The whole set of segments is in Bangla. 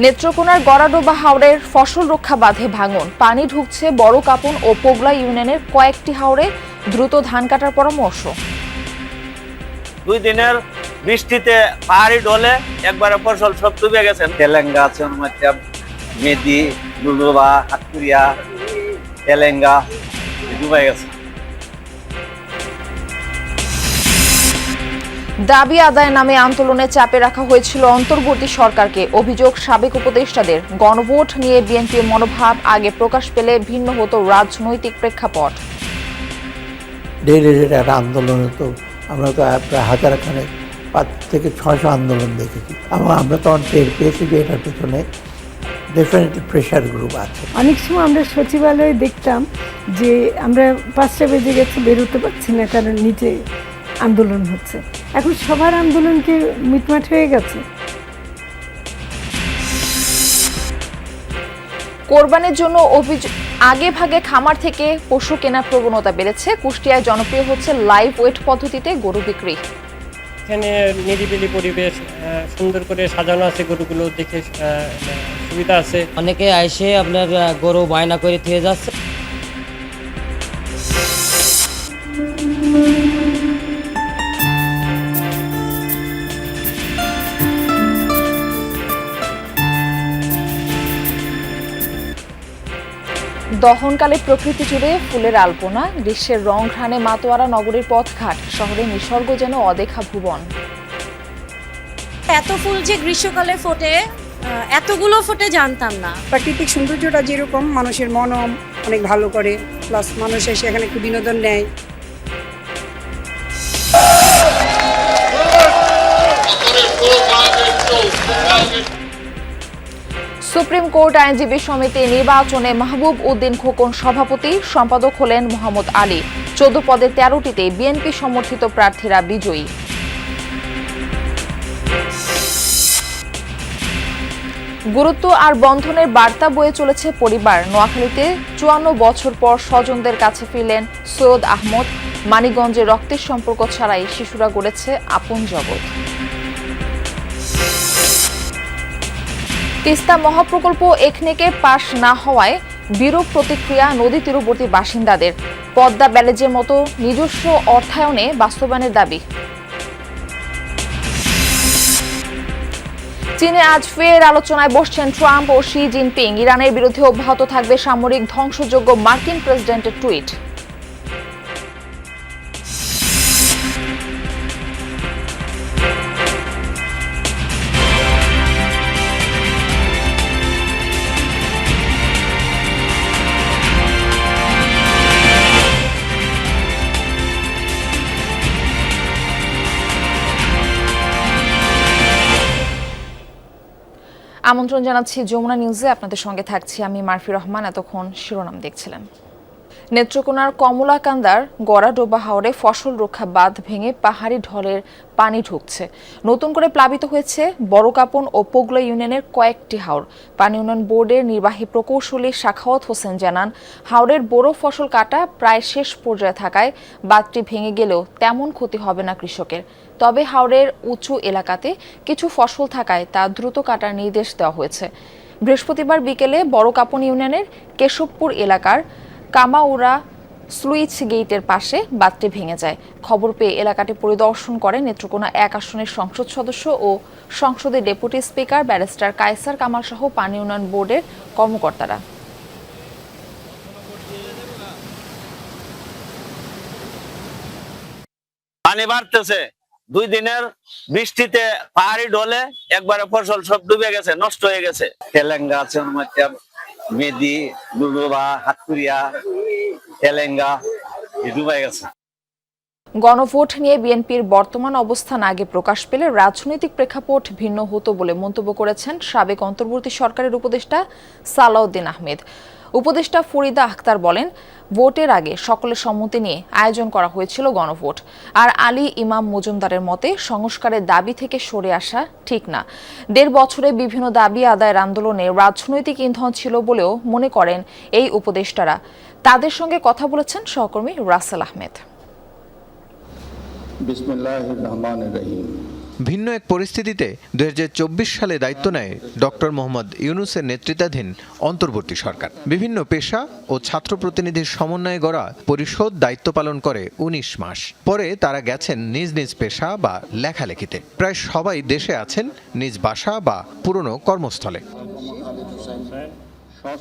নেত্রকোনার গড়াডোবা হাওরের ফসল রক্ষা বাঁধে ভাঙন, পানি ঢুকছে বড় কাপন ও পোগলা ইউনিয়নের কয়েকটি হাওরে, দ্রুত ধান কাটার পরামর্শ। 2 দিনের বৃষ্টিতে পাহাড়ি ঢলে একবারে ফসল সব ডুবে গেছে। তেলেঙ্গা, চনমাটিয়া, মেদি, দুলুবা, হাটকুরিয়া, তেলেঙ্গা ডুবে গেছে। দাবি আদায় নামে আন্দোলনে চাপে রাখা হয়েছিল অন্তর্বর্তী সরকারকে, অভিযোগ সাবেক উপদেষ্টাদের। গণভোট নিয়ে বিএনপির মনোভাব আগে প্রকাশ পেলে ভিন্ন হতো রাজনৈতিক প্রেক্ষাপট। একটা আন্দোলনে তো আমরা তো প্রায় হাজারখানেক 5 থেকে 600 আন্দোলন দেখেছি, এবং আমরা তখন টের পেয়েছি যে এটার পেছনে ডেফিনেটলি প্রেশার গ্রুপ আছে। অনেক সময় আমরা সচিবালয়ে দেখতাম যে আমরা 5টা বেজে গেছে, বেরোতে পারছি না, কারণ নিচে আন্দোলন হচ্ছে। এখন সবার আন্দোলন কি মিটমাট হয়ে গেছে? কোরবানির জন্য আগে ভাগে খামার থেকে পশু কেনার প্রবণতা বেড়েছে। কুষ্টিয়ায় জনপ্রিয় হচ্ছে লাইভ ওয়েট পদ্ধতিতে গরু বিক্রি। এখানে নিরিবিলি পরিবেশ, সুন্দর করে সাজানো আছে, গরুগুলো দেখে সুবিধা আছে। অনেকে আইসে আপনার গরু বায়না করে দিয়ে যাচ্ছে। দহনকালে প্রকৃতি জুড়ে ফুলের আলপনা, গ্রীষ্মের রং ঘ্রাণে মাতোয়ারা নগরীর পথঘাট, শহরে নিসর্গ যেন অদেখা ভুবন। এত ফুল যে গ্রীষ্মকালে ফোটে, এতগুলো ফোটে জানতাম না। প্রাকৃতিক সৌন্দর্যটা যেরকম মানুষের মনও অনেক ভালো করে, প্লাস মানুষ এসে এখানে একটু বিনোদন নেয়। সুপ্রিম কোর্ট আইনজীবী সমিতি নির্বাচনে মাহবুব উদ্দিন খোকন সভাপতি, সম্পাদক হলেন মোহাম্মদ আলী। 14 পদে 13টিতে বিএনপি সমর্থিত প্রার্থীরা বিজয়ী। গুরুত্ব আর বন্ধনের বার্তা বয়ে চলেছে পরিবার। নোয়াখালীতে 54 বছর পর স্বজনদের কাছে ফিরলেন সৈয়দ আহমদ। মানিকগঞ্জে রক্তের সম্পর্ক ছাড়াই শিশুরা গড়েছে আপন জগৎ। তিস্তা মহাপ্রকল্প একনেকে পাশ না হওয়ায় বিরূপ প্রতিক্রিয়া নদী তীরবর্তী বাসিন্দাদের। পদ্মা ব্যারেজের মতো নিজস্ব অর্থায়নে বাস্তবায়নের দাবি। চীনে আজ ফের আলোচনায় বসছেন ট্রাম্প ও শি জিনপিং। ইরানের বিরুদ্ধে অব্যাহত থাকবে সামরিক ধ্বংসযজ্ঞ, মার্কিন প্রেসিডেন্টের টুইট। আমন্ত্রণ জানাচ্ছি যমুনা নিউজে, আপনাদের সঙ্গে থাকছি আমি মারফি রহমান। এতক্ষণ শিরোনাম দেখছিলেন। নেত্রকোনার কমলাকান্দার গড়াডোবা হাওরে ফসল রক্ষা বাঁধ ভেঙে পাহাড়ি ঢলের পানি ঢুকছে। নতুন করে প্লাবিত হয়েছে বড়কাপন ও পোগলা ইউনিয়নের কয়েকটি হাওর। পানি উন্নয়ন বোর্ডের নির্বাহী প্রকৌশলী সাখাওয়াত হোসেন জানান, হাওরের বড় ফসল কাটা প্রায় শেষ পর্যায়ে থাকায় বাঁধটি ভেঙে গেলেও তেমন ক্ষতি হবে না কৃষকের। তবে হাওরের উঁচু এলাকাতে কিছু ফসল থাকায় তা দ্রুত কাটার নির্দেশ দেওয়া হয়েছে। বৃহস্পতিবার বিকেলে বড়কাপন ইউনিয়নের কেশবপুর এলাকার কামাউরা স্লুইচ গেটের পাশে বাঁধটি ভেঙে যায়। খবর পেয়ে এলাকাটি পরিদর্শন করে নেত্রকোনা 1 আসনের সংসদ সদস্য ও সংসদের deputy speaker barrister Kaiser Kamal সহ পানি উন্নয়ন বোর্ডের কর্মকর্তারা। পানি বাড়তেছে, 2 দিনের বৃষ্টিতে পাহাড়ি ঢলে একবারে ফসল সব ডুবে গেছে, নষ্ট হয়ে গেছে। তেলেঙ্গা, চনমাটিয়া, মেদি, দুলুবা, হাটকুরিয়া, তেলেঙ্গা ডুবে গেছে। গণভোট নিয়ে বিএনপির বর্তমান অবস্থান আগে প্রকাশ পেলে রাজনৈতিক প্রেক্ষাপট ভিন্ন হতো বলে মন্তব্য করেছেন সাবেক অন্তর্বর্তী সরকারের উপদেষ্টা সালাউদ্দিন আহমেদ। উপদেষ্টা ফরিদা আখতার বলেন, ভোটের আগে সকলের সম্মতি নিয়ে আয়োজন করা হয়েছিল গণভোট। আর আলী ইমাম মজুমদারের মতে সংস্কারের দাবি থেকে সরে আসা ঠিক না। 1.5 বছরে বিভিন্ন দাবি আদায়ের আন্দোলনে রাজনৈতিক ইন্ধন ছিল বলেও মনে করেন এই উপদেষ্টারা। তাদের সঙ্গে কথা বলেছেন সহকর্মী রাসেল আহমেদ। বিসমিল্লাহির রহমানির রহিম। ভিন্ন এক পরিস্থিতিতে 2024 সালে দায়িত্ব নেয় ডক্টর মোহাম্মদ ইউনূসের নেতৃত্বাধীন অন্তর্বর্তী সরকার। বিভিন্ন পেশা ও ছাত্র প্রতিনিধির সমন্বয়ে গড়া পরিষদ দায়িত্ব পালন করে 19 মাস। পরে তারা গেছেন নিজ নিজ পেশা বা লেখালেখিতে। প্রায় সবাই দেশে আছেন নিজ বাসা বা পুরনো কর্মস্থলে।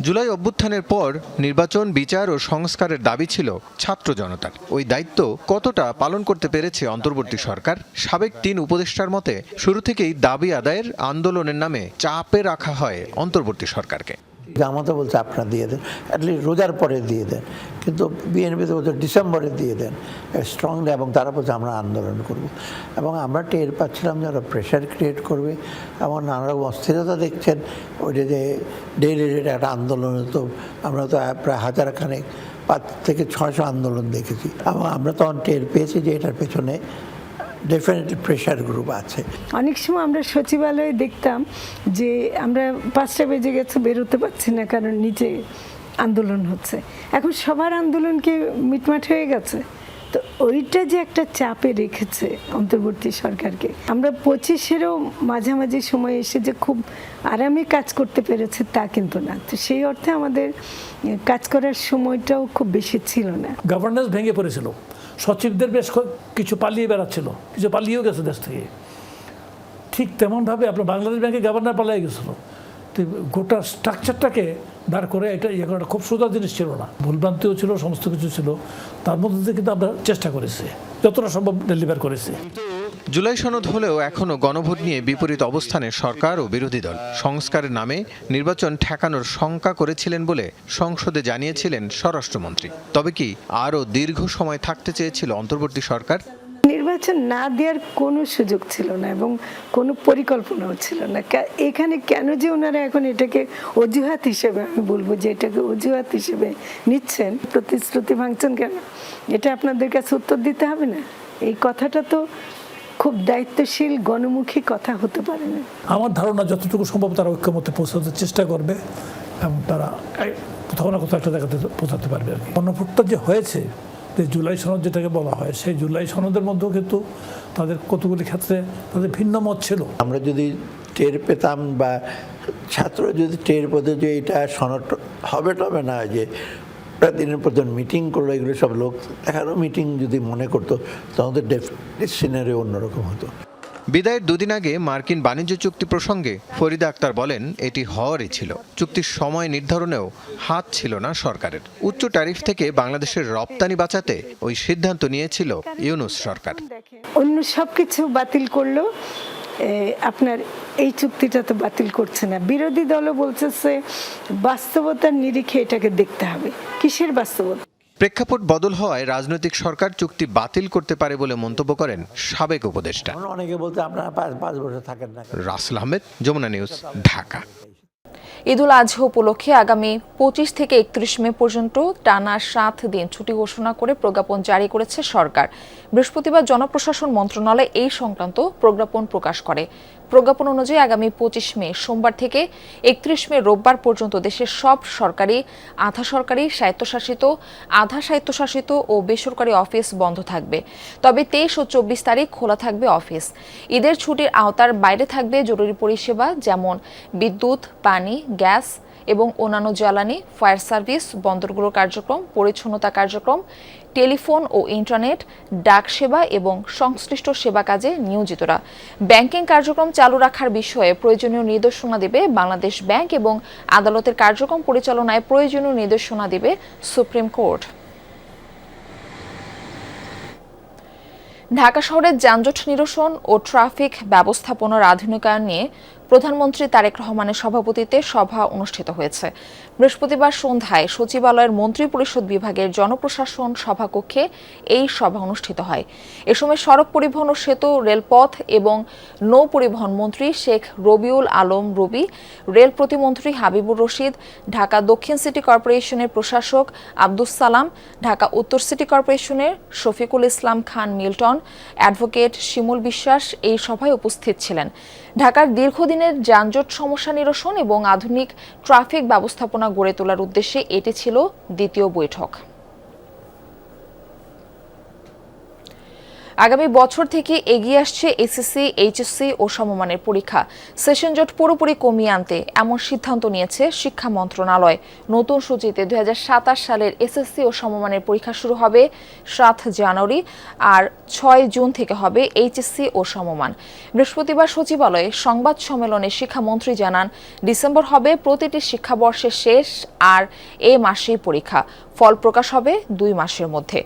জুলাই অভ্যুত্থানের পর নির্বাচন, বিচার ও সংস্কারের দাবি ছিল ছাত্র জনতার। ওই দায়িত্ব কতটা পালন করতে পেরেছে অন্তর্বর্তী সরকার? সাবেক 3 উপদেষ্টার মতে শুরু থেকেই দাবি আদায়ের আন্দোলনের নামে চাপে রাখা হয় অন্তর্বর্তী সরকারকে। জামাতে বলছে আপনারা দিয়ে দেন, অ্যাটলিস্ট রোজার পরে দিয়ে দেন, কিন্তু বিএনপিতে বলছে ডিসেম্বরে দিয়ে দেন স্ট্রংলি, এবং তারা বলছে আমরা আন্দোলন করব। এবং আমরা টের পাচ্ছিলাম যে ওরা প্রেশার ক্রিয়েট করবে এবং নানা রকম অস্থিরতা দেখছেন। ওইটা যে ডেইলি রেটে একটা আন্দোলন হতো, আমরা তো প্রায় 5 থেকে 600 আন্দোলন দেখেছি, এবং আমরা তখন টের পেয়েছি যে এটার পেছনে ডেফিনেটলি প্রেশার গ্রুপ আছে। অনেক সময় আমরা সচিবালয়ে দেখতাম যে আমরা 5টা বেজে গেছে, বেরোতে পারছি না কারণ নিচে আন্দোলন হচ্ছে। এখন সবার আন্দোলন কি মিটমাট হয়ে গেছে? তো ওইটা যে একটা চাপে রেখেছে অন্তর্বর্তী সরকারকে। আমরা 25-এরও মাঝামাঝি সময় এসে যে খুব আরামে কাজ করতে পেরেছে তা কিন্তু না। তো সেই অর্থে আমাদের কাজ করার সময়টাও খুব বেশি ছিল না। গভর্নেন্স ভেঙে পড়েছিল, সচিবদের বেশ কিছু পালিয়ে বেড়াচ্ছিল, কিছু পালিয়েও গেছে দেশ থেকে। ঠিক তেমনভাবে আপনার বাংলাদেশ ব্যাংকে গভর্নর পালিয়ে গেছিলো। তো গোটা স্ট্রাকচারটাকে দাঁড় করে এটা ইয়ে করাটা খুব সোজা জিনিস ছিল না, ভুলভ্রান্তিও ছিল, সমস্ত কিছু ছিল। তার মধ্যে দিয়ে কিন্তু আমরা চেষ্টা করেছি, যতটা সম্ভব ডেলিভার করেছি। জুলাই সনদ হলেও এখনো গণভোট নিয়ে বিপরীত অবস্থানে সরকার ও বিরোধী দল। সংস্কারের নামে নির্বাচন ঠেকানোর শঙ্কা করেছিলেন বলে সংসদে জানিয়েছিলেন স্বরাষ্ট্রমন্ত্রী। তবে কি আরও দীর্ঘ সময় থাকতে চেয়েছিল অন্তর্বর্তী সরকার? নির্বাচন না দেওয়ার কোনো সুযোগ ছিল না এবং কোনো পরিকল্পনাও ছিল না। এখানে কেন যে ওনারা এখন এটাকে অজুহাত হিসেবে, আমি বলবো যে এটাকে অজুহাত হিসেবে নিচ্ছেন, প্রতিশ্রুতি ভাঙছেন কেন, এটা আপনাদের কাছে উত্তর দিতে হবে না? এই কথাটা তো খুব দায়িত্বশীল গণমুখী কথা হতে পারে না। আমার ধারণা যতটুকু সম্ভব তারা ঐক্যমত্যে পৌঁছাতে চেষ্টা করবে এবং তারা কোথাও না কোথাও একটা জায়গাতে পৌঁছাতে পারবে আর কি। গণভোটটা যে হয়েছে, যে জুলাই সনদ যেটাকে বলা হয়, সেই জুলাই সনদের মধ্যেও কিন্তু তাদের কতগুলি ক্ষেত্রে তাদের ভিন্ন মত ছিল। আমরা যদি টের পেতাম বা ছাত্র যদি টের পেত যে এটা সনদ হবে টবে না, যে দিনের পর দিন মিটিং করলো, এগুলো সব লোক দেখারও মিটিং যদি মনে করতো, তখন তো ডেফিনেটলি সিনারি অন্যরকম হতো। বিদায়ের 2 দিন আগে মার্কিন বাণিজ্য চুক্তি প্রসঙ্গে ফরিদা আক্তার বলেন এটি হওয়ারই ছিল। চুক্তির সময় নির্ধারণেও হাত ছিল না সরকারের। উচ্চ ট্যারিফ থেকে বাংলাদেশের রপ্তানি বাঁচাতে ওই সিদ্ধান্ত নিয়েছিল ইউনূস সরকার। অন্য সবকিছু বাতিল করলো, আপনার এই চুক্তিটা তো বাতিল করছে না। বিরোধী দলও বলছে বাস্তবতার নিরিখে এটাকে দেখতে হবে। কিসের বাস্তবতা? প্রেক্ষাপট বদল হওয়ায় রাজনৈতিক সরকার চুক্তি বাতিল করতে পারে বলে মন্তব্য করেন সাবেক উপদেষ্টা। অনেকে বলতে আপনারা 5 বছর থাকেন না। রাসেল আহমেদ, যমুনা নিউজ, ঢাকা। ঈদুল আজহা উপলক্ষে আগামী 25 থেকে 31 মে পর্যন্ত টানা 7 দিন ছুটি ঘোষণা করে প্রজ্ঞাপন জারি করেছে সরকার। বৃহস্পতিবার জনপ্রশাসন মন্ত্রণালয় এই সংক্রান্ত প্রজ্ঞাপন প্রকাশ করে। প্রজ্ঞাপন অনুযায়ী আগামী 25 মে সোমবার থেকে 31 মে রোববার পর্যন্ত দেশের সব সরকারি, আধা সরকারি, স্বায়ত্তশাসিত, আধা স্বায়ত্তশাসিত ও বেসরকারি অফিস বন্ধ থাকবে। তবে 23 ও 24 তারিখ খোলা থাকবে অফিস। ঈদের ছুটির আওতার বাইরে থাকবে জরুরি পরিষেবা যেমন বিদ্যুৎ, পানি, গ্যাস এবং অন্যান্য জ্বালানি, ফায়ার সার্ভিস, বন্দরগুলোর কার্যক্রম, পরিচ্ছন্নতা কার্যক্রম, টেলিফোন ও ইন্টারনেট, ডাক সেবা এবং সংশ্লিষ্ট সেবা কাজে নিয়োজিতরা। ব্যাংকিং কার্যক্রম চালু রাখার বিষয়ে প্রয়োজনীয় নির্দেশনা দেবে বাংলাদেশ ব্যাংক এবং আদালতের কার্যক্রম পরিচালনায় প্রয়োজনীয় নির্দেশনা দেবে সুপ্রিম কোর্ট। ঢাকা শহরের যানজট নিরসন ও ট্রাফিক ব্যবস্থাপনার আধুনিকায়ন নিয়ে প্রধানমন্ত্রী তারেক রহমানের সভাপতিত্বে সভা অনুষ্ঠিত হয়েছে। বৃহস্পতিবার সন্ধ্যায় সচিবালয়ের মন্ত্রিপরিষদ বিভাগের জনপ্রশাসন সভাকক্ষে এই সভা অনুষ্ঠিত হয়। এ সময় সড়ক পরিবহন ও সেতু, রেলপথ এবং নৌ পরিবহন মন্ত্রী শেখ রবিউল আলম রবি, রেল প্রতিমন্ত্রী হাবিবুর রশিদ, ঢাকা দক্ষিণ সিটি কর্পোরেশনের প্রশাসক আব্দুস সালাম, ঢাকা উত্তর সিটি কর্পোরেশনের শফিকুল ইসলাম খান মিল্টন, অ্যাডভোকেট শিমুল বিশ্বাস এই সভায় উপস্থিত ছিলেন। ঢাকার দীর্ঘদিনের যানজট সমস্যা নিরসন এবং আধুনিক ট্রাফিক ব্যবস্থাপনা গড়ে তোলার উদ্দেশ্যে এটি ছিল দ্বিতীয় বৈঠক। আগামী বছর থেকে এগিয়ে আসছে এসএসসি, এইচএসসি ও সমমানের পরীক্ষা। সেশন জট পুরোপুরি কমিয়ে আনতে এমন সিদ্ধান্ত নিয়েছে শিক্ষা মন্ত্রণালয়। নতুন সূচিতে 2027 সালের এসএসসি ও সমমানের পরীক্ষা শুরু হবে 7 জানুয়ারি, আর 6 জুন থেকে হবে এইচএসসি ও সমমান। বৃহস্পতিবার সচিবালয়ে সংবাদ সম্মেলনে শিক্ষামন্ত্রী জানান, ডিসেম্বর হবে প্রতিটি শিক্ষাবর্ষের শেষ, আর এ মাসেই পরীক্ষা। ফল প্রকাশ হবে 2 মাসের মধ্যে।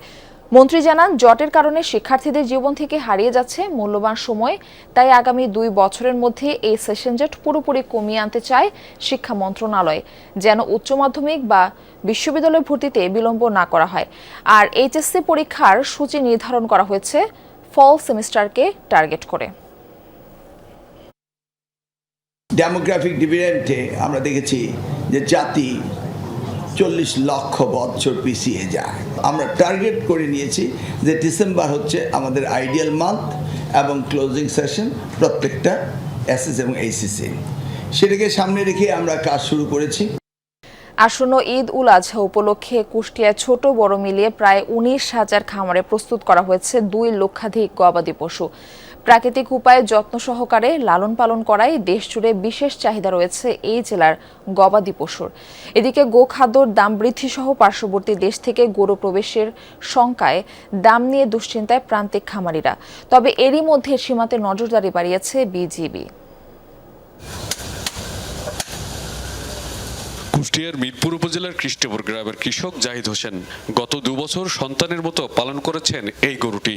মন্ত্রী জানান, জটের কারণে শিক্ষার্থীদের জীবন থেকে হারিয়ে যাচ্ছে মূল্যবান সময়। তাই আগামী 2 বছরের মধ্যে এই সেশন জট পুরোপুরি কমিয়ে আনতে চায় শিক্ষা মন্ত্রণালয়, যেন উচ্চ মাধ্যমিক বা বিশ্ববিদ্যালয় ভর্তিতে বিলম্ব না করা হয়। আর এইচএসসি পরীক্ষার সূচি নির্ধারণ করা হয়েছে ফল সেমিস্টারকে টার্গেট করে। ডেমোগ্রাফিক ডিভিডেন্ডে আমরা দেখেছি যে জাতি 40 লক্ষ বছর পিছিয়ে যায়। আমরা টার্গেট করে নিয়েছি যে ডিসেম্বর হচ্ছে আমাদের আইডিয়াল মান্থ এবং ক্লোজিং সেশন প্রত্যেকটা এসএস এবং এইচএসসি, সেটাকে সামনে রেখে আমরা কাজ শুরু করেছি। আসন্ন ঈদ উল আজহা উপলক্ষে কুষ্টিয়ায় ছোট বড় মিলিয়ে প্রায় 19,000 খামারে প্রস্তুত করা হয়েছে 2 লক্ষাধিক গবাদি পশু। প্রাকৃতিক উপায়ে যত্ন সহকারে লালন পালন করায় দেশজুড়ে বিশেষ চাহিদা রয়েছে এই জেলার গবাদি পশুর। এদিকে গোখাদ্যর দাম বৃদ্ধি সহ পার্শ্ববর্তী দেশ থেকে গরু প্রবেশের শঙ্কায় দাম নিয়ে দুশ্চিন্তায় প্রান্তিক খামারিরা। তবে এরই মধ্যে সীমান্তে নজরদারি বাড়িয়েছে বিজিবি। কুষ্টিয়ার মিরপুর উপজেলার কৃষ্ণপুর গ্রামের কৃষক জাহিদ হোসেন গত 2 বছর সন্তানের মতো পালন করেছেন এই গরুটি।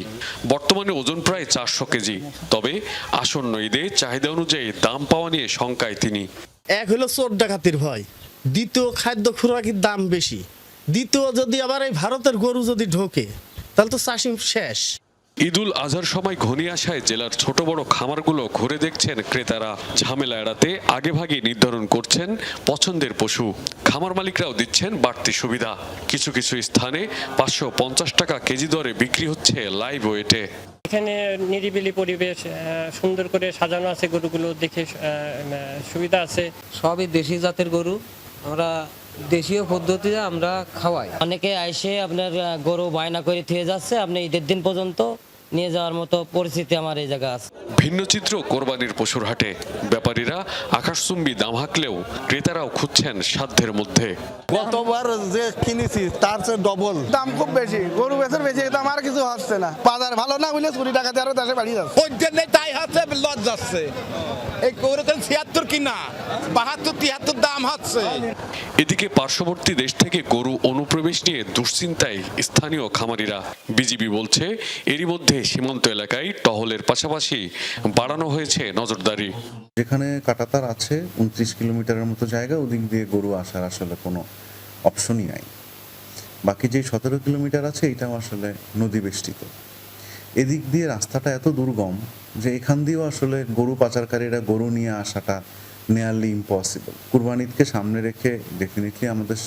বর্তমানে ওজন প্রায় 400 কেজি। তবে আসন্ন ঈদে চাহিদা অনুযায়ী দাম পাওয়া নিয়ে শঙ্কায় তিনি। এক হলো চোর ডাকাতির ভয়, দ্বিতীয় খাদ্য খোরাকির দাম বেশি, দ্বিতীয় যদি আবার এই ভারতের গরু যদি ঢোকে তাহলে তো চাষি শেষ। ঈদুল আজহার সময় ঘনিয়ে আসায় জেলার ছোট বড় খামারগুলো ঘুরে দেখছেন ক্রেতারা। ঝামেলা এড়াতে আগেভাগে নির্ধারণ করছেন পছন্দের পশু। খামার মালিকরাও দিচ্ছেন বাড়তি সুবিধা। কিছু কিছু স্থানে 550 টাকা কেজি দরে বিক্রি হচ্ছে লাইভ ওয়েটে। এখানে নিরিবিলি পরিবেশ, সুন্দর করে সাজানো আছে, গরুগুলো দেখে সুবিধা আছে। সবই দেশি জাতের গরু, আমরা দেশীয় পদ্ধতিতে আমরা খাওয়াই। অনেকে আইসে আপনার গরু বায়না করে থেকে যাচ্ছে, আপনি ঈদের দিন পর্যন্ত নিয়ে যাওয়ার মতো পরিস্থিতি আমার এই জায়গা আছে। ভিন্ন চিত্র কোরবানির পশুর হাটে। ব্যাপারীরা আকাশচুম্বী দাম হাঁকলেও ক্রেতারাও খুঁজছেন সাধ্যের মধ্যে। গতবার যে কিনেছি তার চেয়ে ডবল দাম, খুব বেশি গরু বেচার বেশি দাম, আর কিছু হচ্ছে না। বাজার ভালো না হইলে 20 টাকা দিয়ে আরো দেশে বাড়ি যাচ্ছে। ওই জন্য তাই হচ্ছে, লজ যাচ্ছে। এই গরু তো 76 কিনা 72 73 দাম হচ্ছে। এদিকে পার্শ্ববর্তী দেশ থেকে গরু অনুপ্রবেশ নিয়ে দুশ্চিন্তায় স্থানীয় খামারিরা। বিজিবি বলছে, এরই মধ্যে সীমান্ত এলাকায় টহলের পাশাপাশি বাড়ানো হয়েছে নজরদারি। যেখানে কাঁটাতার আছে 29 কিলোমিটারের মতো জায়গা, ওদিক দিয়ে গরু আসার আসলে কোনো অপশনই নাই। বাকি যে 17 কিলোমিটার আছে এটাও আসলে নদী বেষ্টিত। এদিক দিয়ে রাস্তাটা এত দুর্গম যে এখান দিয়েও আসলে গরু পাচারকারীরা গরু নিয়ে আসাটা নিয়ারলি ইম্পসিবল। কুরবানিকে সামনে রেখে ডেফিনেটলি আমাদের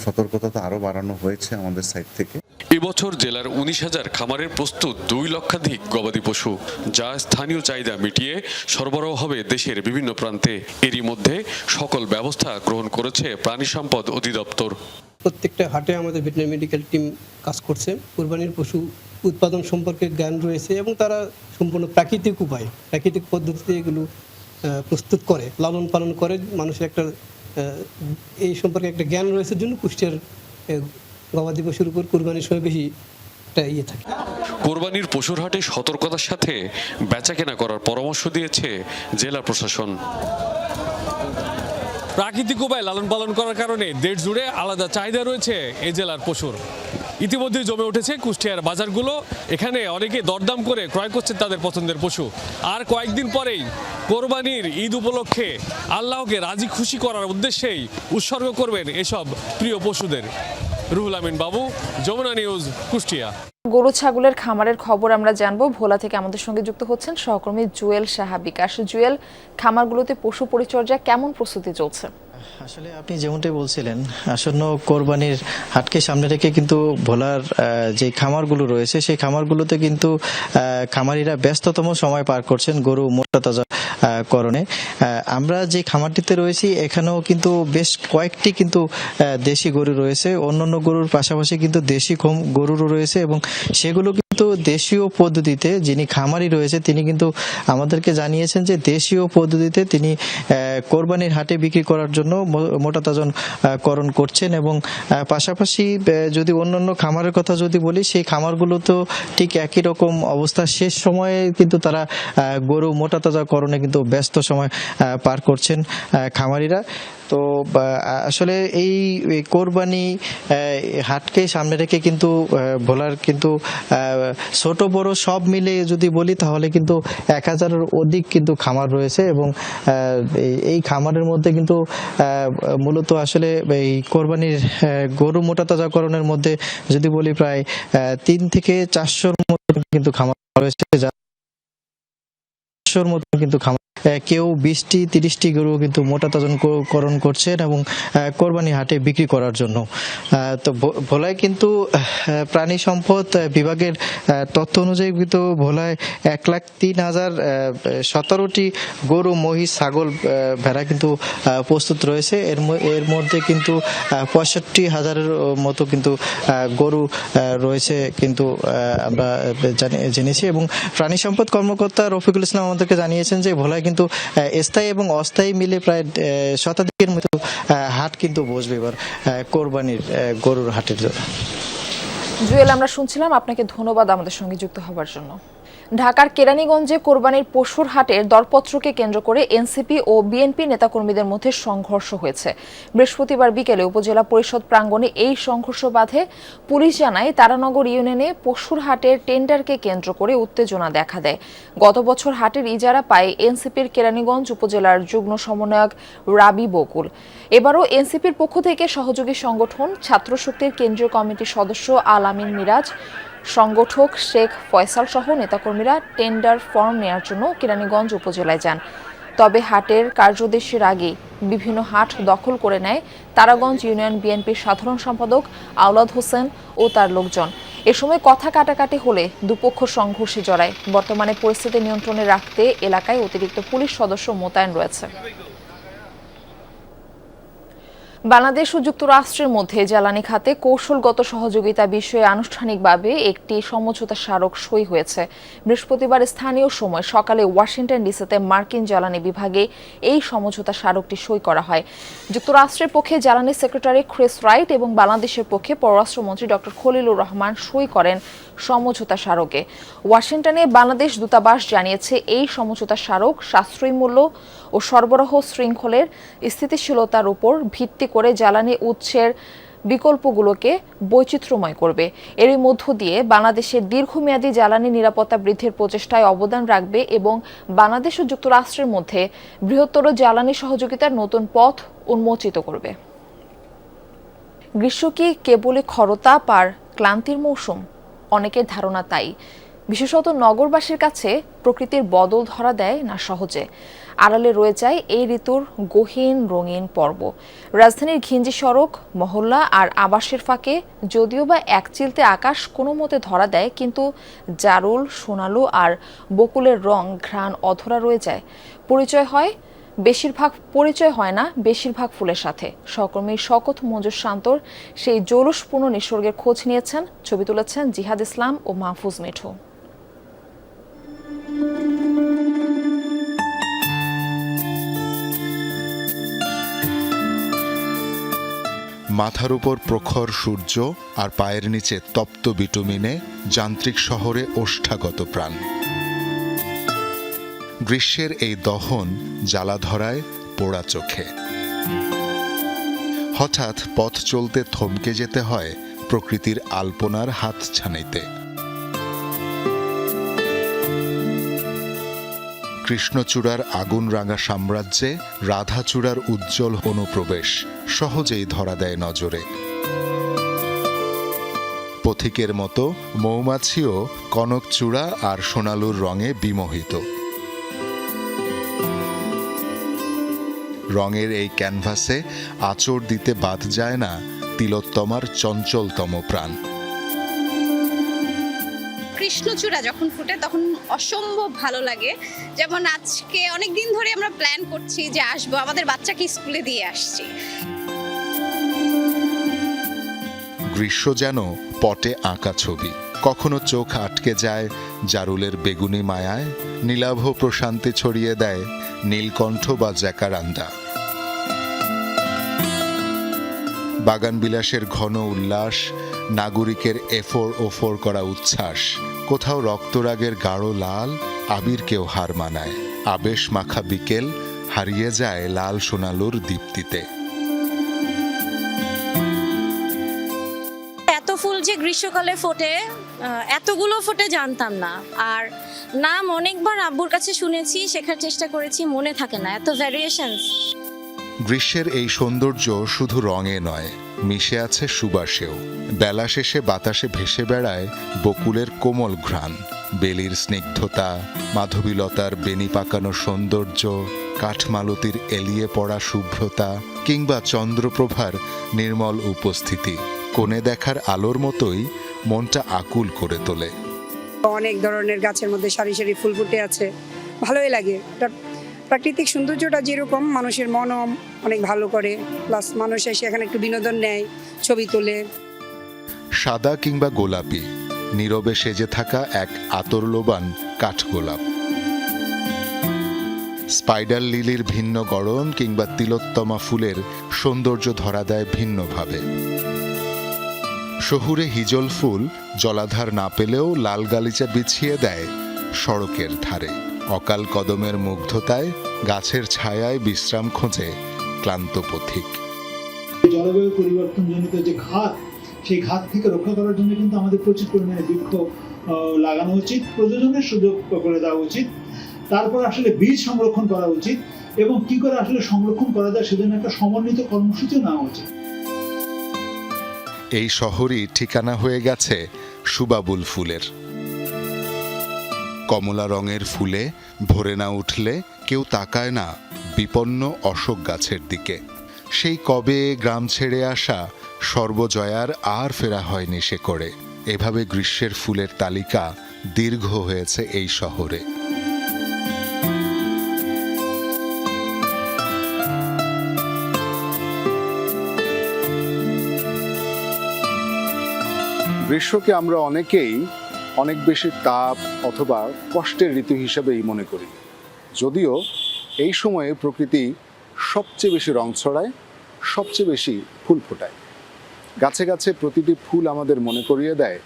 সতর্কতা তো আরও বাড়ানো হয়েছে আমাদের সাইড থেকে। এবছর জেলার 19,000 খামারের প্রস্তুত 2 লক্ষাধিক গবাদি পশু, যা স্থানীয় চাহিদা মিটিয়ে সরবরাহ হবে দেশের বিভিন্ন প্রান্তে। এরই মধ্যে সকল ব্যবস্থা গ্রহণ করেছে প্রাণী সম্পদ অধিদপ্তর। প্রত্যেকটা হাটে আমাদের ভেটেরিনারি মেডিকেল টিম কাজ করছে। কুরবানির পশু উৎপাদন সম্পর্কে জ্ঞান রয়েছে এবং তারা সম্পূর্ণ প্রাকৃতিক উপায়, প্রাকৃতিক পদ্ধতিতে এগুলো প্রস্তুত করে, লালন পালন করে। মানুষের একটা এই সম্পর্কে একটা জ্ঞান রয়েছে জন্য কুষ্টিয়ার গবাদি পশুর উপর কুরবানির সময় বেশি একটা ইয়ে থাকে। কোরবানির পশুর হাটে সতর্কতার সাথে বেচাকেনা করার পরামর্শ দিয়েছে জেলা প্রশাসন। প্রাকৃতিক উপায়ে লালন পালন করার কারণে দেশ জুড়ে আলাদা চাহিদা রয়েছে এই জেলার পশুর। ইতিমধ্যে জমে উঠেছে কুষ্টিয়ার বাজারগুলো। এখানে অনেকে দরদাম করে ক্রয় করছেন তাদের পছন্দের পশু। আর কয়েকদিন পরেই কোরবানির ঈদ উপলক্ষে আল্লাহকে রাজি খুশি করার উদ্দেশ্যেই উৎসর্গ করবেন এসব প্রিয় পশুদের। রুহুল আমিন বাবু, যমুনা নিউজ, কুষ্টিয়া। গরু ছাগলের খামারের খবর আমরা জানবো। ভোলা থেকে আমাদের সঙ্গে যুক্ত হচ্ছেন সহকর্মী জুয়েল সাহা বিকাশ। জুয়েল, খামারগুলোতে পশু পরিচর্যা কেমন প্রস্তুতি চলছে? আসলে আপনি যেমনটাই বলছিলেন, আসন্ন কোরবানির হাটকে সামনে রেখে কিন্তু ভোলার যে খামারগুলো রয়েছে সেই খামারগুলোতে কিন্তু খামারিরা ব্যস্ততম সময় পার করছেন গরু মোটা তাজা করণে। আমরা যে খামারটিতে রয়েছি এখানেও কিন্তু বেশ কয়েকটি কিন্তু দেশি গরু রয়েছে, অন্যান্য গরুর পাশাপাশি কিন্তু দেশি গরুরও রয়েছে এবং সেগুলো তো দেশীয় পদ্ধতিতে যিনি খামারি রয়েছে তিনি কিন্তু আমাদেরকে জানিয়েছেন যে দেশীয় পদ্ধতিতে তিনি কোরবানির হাটে বিক্রি করার জন্য মোটাতাজন করণ করছেন এবং পাশাপাশি যদি অন্যান্য খামারের কথা যদি বলি সেই খামারগুলো তো ঠিক একই রকম অবস্থা। শেষ সময়ে কিন্তু তারা গরু মোটাতাজাকরণে কিন্তু ব্যস্ত সময় পার করছেন খামারিরা। তো আসলে এই কোরবানি হাটকে সামনে রেখে কিন্তু ভোলার কিন্তু ছোট বড় সব মিলে যদি বলি তাহলে কিন্তু 1000-এর অধিক কিন্তু খামার রয়েছে এবং এই খামারের মধ্যে কিন্তু মূলত আসলে এই কোরবানির গরু মোটাতাজাকরণের মধ্যে যদি বলি প্রায় 3 থেকে 400-র মতো কিন্তু খামার রয়েছে, মতো কিন্তু খামার কেউ 20-30টি গরু কিন্তু মোটাতাজাকরণ করছেন এবং কোরবানি হাটে বিক্রি করার জন্য। তো ভোলায় কিন্তু প্রাণী সম্পদ বিভাগের তথ্য অনুযায়ী কিন্তু ভোলায় 1,03,017টি গরু, মহিষ, ছাগল, ভেড়া কিন্তু প্রস্তুত রয়েছে। এর মধ্যে কিন্তু 65,000-এর মতো কিন্তু গরু রয়েছে কিন্তু আমরা জেনেছি এবং প্রাণী সম্পদ কর্মকর্তা রফিকুল ইসলাম আমাদেরকে জানিয়েছেন যে ভোলায় কিন্তু স্থায়ী এবং অস্থায়ী মিলে প্রায় শতাধিকের মতো হাট কিন্তু বসবে এবার কোরবানির গরুর হাটের জন্য। জুয়েল, আমরা শুনছিলাম, আপনাকে ধন্যবাদ আমাদের সঙ্গে যুক্ত হবার জন্য। ঢাকার কেরানীগঞ্জে কোরবানির পশুর হাটের দরপত্রকে কেন্দ্র করে এনসিপি ও বিএনপি নেতাকর্মীদের মধ্যে সংঘর্ষ হয়েছে। বৃহস্পতিবার বিকেলে উপজেলা পরিষদ প্রাঙ্গণে এই সংঘর্ষ বাধে। পুলিশ জানায় তারানগর ইউনিয়নে পশুর হাটের টেন্ডারকে কেন্দ্র করে উত্তেজনা দেখা দেয়। গত বছর হাটের ইজারা পায় এনসিপির কেরানীগঞ্জ উপজেলার যুগ্ম সমন্বয়ক রাবি বকুল। এবারও এনসিপির পক্ষ থেকে সহযোগী সংগঠন ছাত্রশক্তির কেন্দ্রীয় কমিটির সদস্য আল আমিন মিরাজ, সংগঠক শেখ ফয়সাল সহ নেতাকর্মীরা টেন্ডার ফর্ম নেয়ার জন্য কেরানীগঞ্জ উপজেলায় যান। তবে হাটের কার্যদিবসের আগে বিভিন্ন হাট দখল করে নেয় তারাগঞ্জ ইউনিয়ন বিএনপির সাধারণ সম্পাদক আওলাদ হোসেন ও তার লোকজন। এ সময় কথা কাটাকাটি হলে দুপক্ষ সংঘর্ষে জড়ায়। বর্তমানে পরিস্থিতি নিয়ন্ত্রণে রাখতে এলাকায় অতিরিক্ত পুলিশ সদস্য মোতায়েন রয়েছে। বাংলাদেশ ও যুক্তরাষ্ট্রের মধ্যে জ্বালানি খাতে কৌশলগত সহযোগিতা বিষয়ে আনুষ্ঠানিকভাবে একটি সমঝোতা স্মারক সই হয়েছে। বৃহস্পতিবার স্থানীয় সময় সকালে ওয়াশিংটন ডিসিতে মার্কিন জ্বালানি বিভাগে এই সমঝোতা স্মারকটি সই করা হয়। যুক্তরাষ্ট্রের পক্ষে জ্বালানি সেক্রেটারি ক্রিস রাইট এবং বাংলাদেশের পক্ষে পররাষ্ট্রমন্ত্রী ডক্টর খলিলুর রহমান সই করেন সমঝোতা স্মারকে। ওয়াশিংটনে বাংলাদেশ দূতাবাস জানিয়েছে এই সমঝোতা স্মারক সাশ্রয়ী মূল্য ও সরবরাহ শৃঙ্খলের স্থিতিশীলতার উপর ভিত্তি করে জ্বালানি উৎসের বিকল্পগুলোকে বৈচিত্র্যময় করবে। এরই মধ্য দিয়ে বাংলাদেশের দীর্ঘমেয়াদী জ্বালানি নিরাপত্তা বৃদ্ধির প্রচেষ্টায় অবদান রাখবে এবং বাংলাদেশ ও যুক্তরাষ্ট্রের মধ্যে বৃহত্তর জ্বালানি সহযোগিতার নতুন পথ উন্মোচিত করবে। গ্রীষ্ম কি কেবলই খরতাপ আর ক্লান্তির মৌসুম? অনেকের ধারণা তাই। বিশেষত নগরবাসীর কাছে প্রকৃতির বদল ধরা দেয় না সহজে। আড়ালে রয়ে যায় এই ঋতুর গহীন রঙিন পর্ব। রাজধানীর ঘিঞ্জি সড়ক, মহল্লা আর আবাসের ফাঁকে যদিও বা একচিলতে আকাশ কোনো মতে ধরা দেয়, কিন্তু জারুল, সোনালু আর বকুলের রং ঘ্রাণ অধরা রয়ে যায়। পরিচয় হয় না বেশিরভাগ ফুলের সাথে। সহকর্মী শওকত মঞ্জুর শান্তর সেই জৌলুসপূর্ণ নিসর্গের খোঁজ নিয়েছেন, ছবি তুলেছেন জিহাদ ইসলাম ও মাহফুজ মিঠু। মাথার উপর প্রখর সূর্য আর পায়ের নিচে তপ্ত বিটুমিনে যান্ত্রিক শহরে ওষ্ঠাগত প্রাণ। গ্রীষ্মের এই দহন জ্বালা ধরায় পোড়া চোখে। হঠাৎ পথ চলতে থমকে যেতে হয় প্রকৃতির আলপনার হাতছানিতে। কৃষ্ণচূড়ার আগুন রাঙা সাম্রাজ্যে রাধাচূড়ার উজ্জ্বল অনুপ্রবেশ সহজেই ধরা দেয় নজরে। পথিকের মতো মৌমাছিও কনকচূড়া আর সোনালুর রঙে বিমোহিত। রঙের এই ক্যানভাসে আঁচড় দিতে বাদ যায় না তিলোত্তমার চঞ্চলতম প্রাণ। কৃষ্ণচূড়া যখন ফুটে তখন অসম্ভব ভালো লাগে। যেমন আজকে অনেক দিন ধরে আমরা প্ল্যান করছি যে আসবো, আমাদের বাচ্চাকে স্কুলে দিয়ে আসছি। গ্রীষ্ম যেন পটে আঁকা ছবি, কখনো চোখ আটকে যায় জারুলের বেগুনি মায়ায়, নীলাভ প্রশান্তি ছড়িয়ে দেয় নীলকণ্ঠ বা জ্যাকারান্দা। বাগান বিলাসের ঘন উল্লাস, নাগরিকের এফোর ওফোর করা উচ্ছ্বাস, কোথাও রক্তরাগের গাঢ় লাল আবিরকেও হার মানায়। আবেশ মাখা বিকেল হারিয়ে যায় লাল সোনালুর দীপ্তিতে। এত ফুল যে গ্রীষ্মকালে ফোটে, এতগুলো ফোটে জানতাম না। আর নাম অনেকবার আব্বুর কাছে শুনেছি, শেখার চেষ্টা করেছি, মনে থাকে না, এত ভ্যারিয়েশনস। গ্রীষ্মের এই সৌন্দর্য শুধু রঙে নয়, মিশে আছে সুবাসেও। বেলা শেষে বাতাসে ভেসে বেড়ায় বকুলের কোমল ঘ্রাণ, বেলির স্নিগ্ধতা, মাধবীলতার বেনি পাকানো সৌন্দর্য, কাঠমালতির এলিয়ে পড়া শুভ্রতা, কিংবা চন্দ্রপ্রভার নির্মল উপস্থিতি কোণে দেখার আলোর মতোই মনটা আকুল করে তোলে। অনেক ধরনের গাছের মধ্যে সারি সারি ফুল ফুটে আছে, ভালোই লাগে। প্রাকৃতিক সৌন্দর্যটা যেরকম মানুষের মনও অনেক ভালো করে, প্লাস মানুষ এসে এখানে একটু বিনোদন নেয়, ছবি তোলে। সাদা কিংবা গোলাপি, নীরবে সেজে থাকা এক আতরলোবান কাঠগোলাপ, স্পাইডার লিলির ভিন্ন গড়ন কিংবা তিলোত্তমা ফুলের সৌন্দর্য ধরা দেয় ভিন্নভাবে। শহুরে হিজল ফুল জলাধার না পেলেও লাল গালিচা বিছিয়ে দেয় সড়কের ধারে। অকাল কদমের মুগ্ধতায় গাছের ছায়ায় বিশ্রাম খোঁজে ক্লান্ত পথিক। জলবায়ু পরিবর্তনজনিত যে ঘাত, সেই ঘাত থেকে রক্ষা করার জন্য কিন্তু আমাদের প্রচুর পরিমাণে বৃক্ষ লাগানো উচিত, প্রযোজনের সুযোগ করে দেওয়া উচিত। তারপর আসলে বীজ সংরক্ষণ করা উচিত এবং কি করে আসলে সংরক্ষণ করা যায় সেজন্য একটা সমন্বিত কর্মসূচি নেওয়া উচিত। এই শহরই ঠিকানা হয়ে গেছে সুবাবুল ফুলের। কমলা রঙের ফুলে ভরে না উঠলে কেউ তাকায় না বিপন্ন অশোক গাছের দিকে। সেই কবে গ্রাম ছেড়ে আসা সর্বজয়ার আর ফেরা হয়নি সে করে। এভাবে গ্রীষ্মের ফুলের তালিকা দীর্ঘ হয়েছে এই শহরে। গ্রীষ্মকে আমরা অনেকেই অনেক বেশি তাপ অথবা কষ্টের ঋতু হিসেবেই মনে করি, যদিও এই সময়ে প্রকৃতি সবচেয়ে বেশি রং ছড়ায়, সবচেয়ে বেশি ফুল ফোটায়। গাছে গাছে প্রতিটি ফুল আমাদের মনে করিয়ে দেয়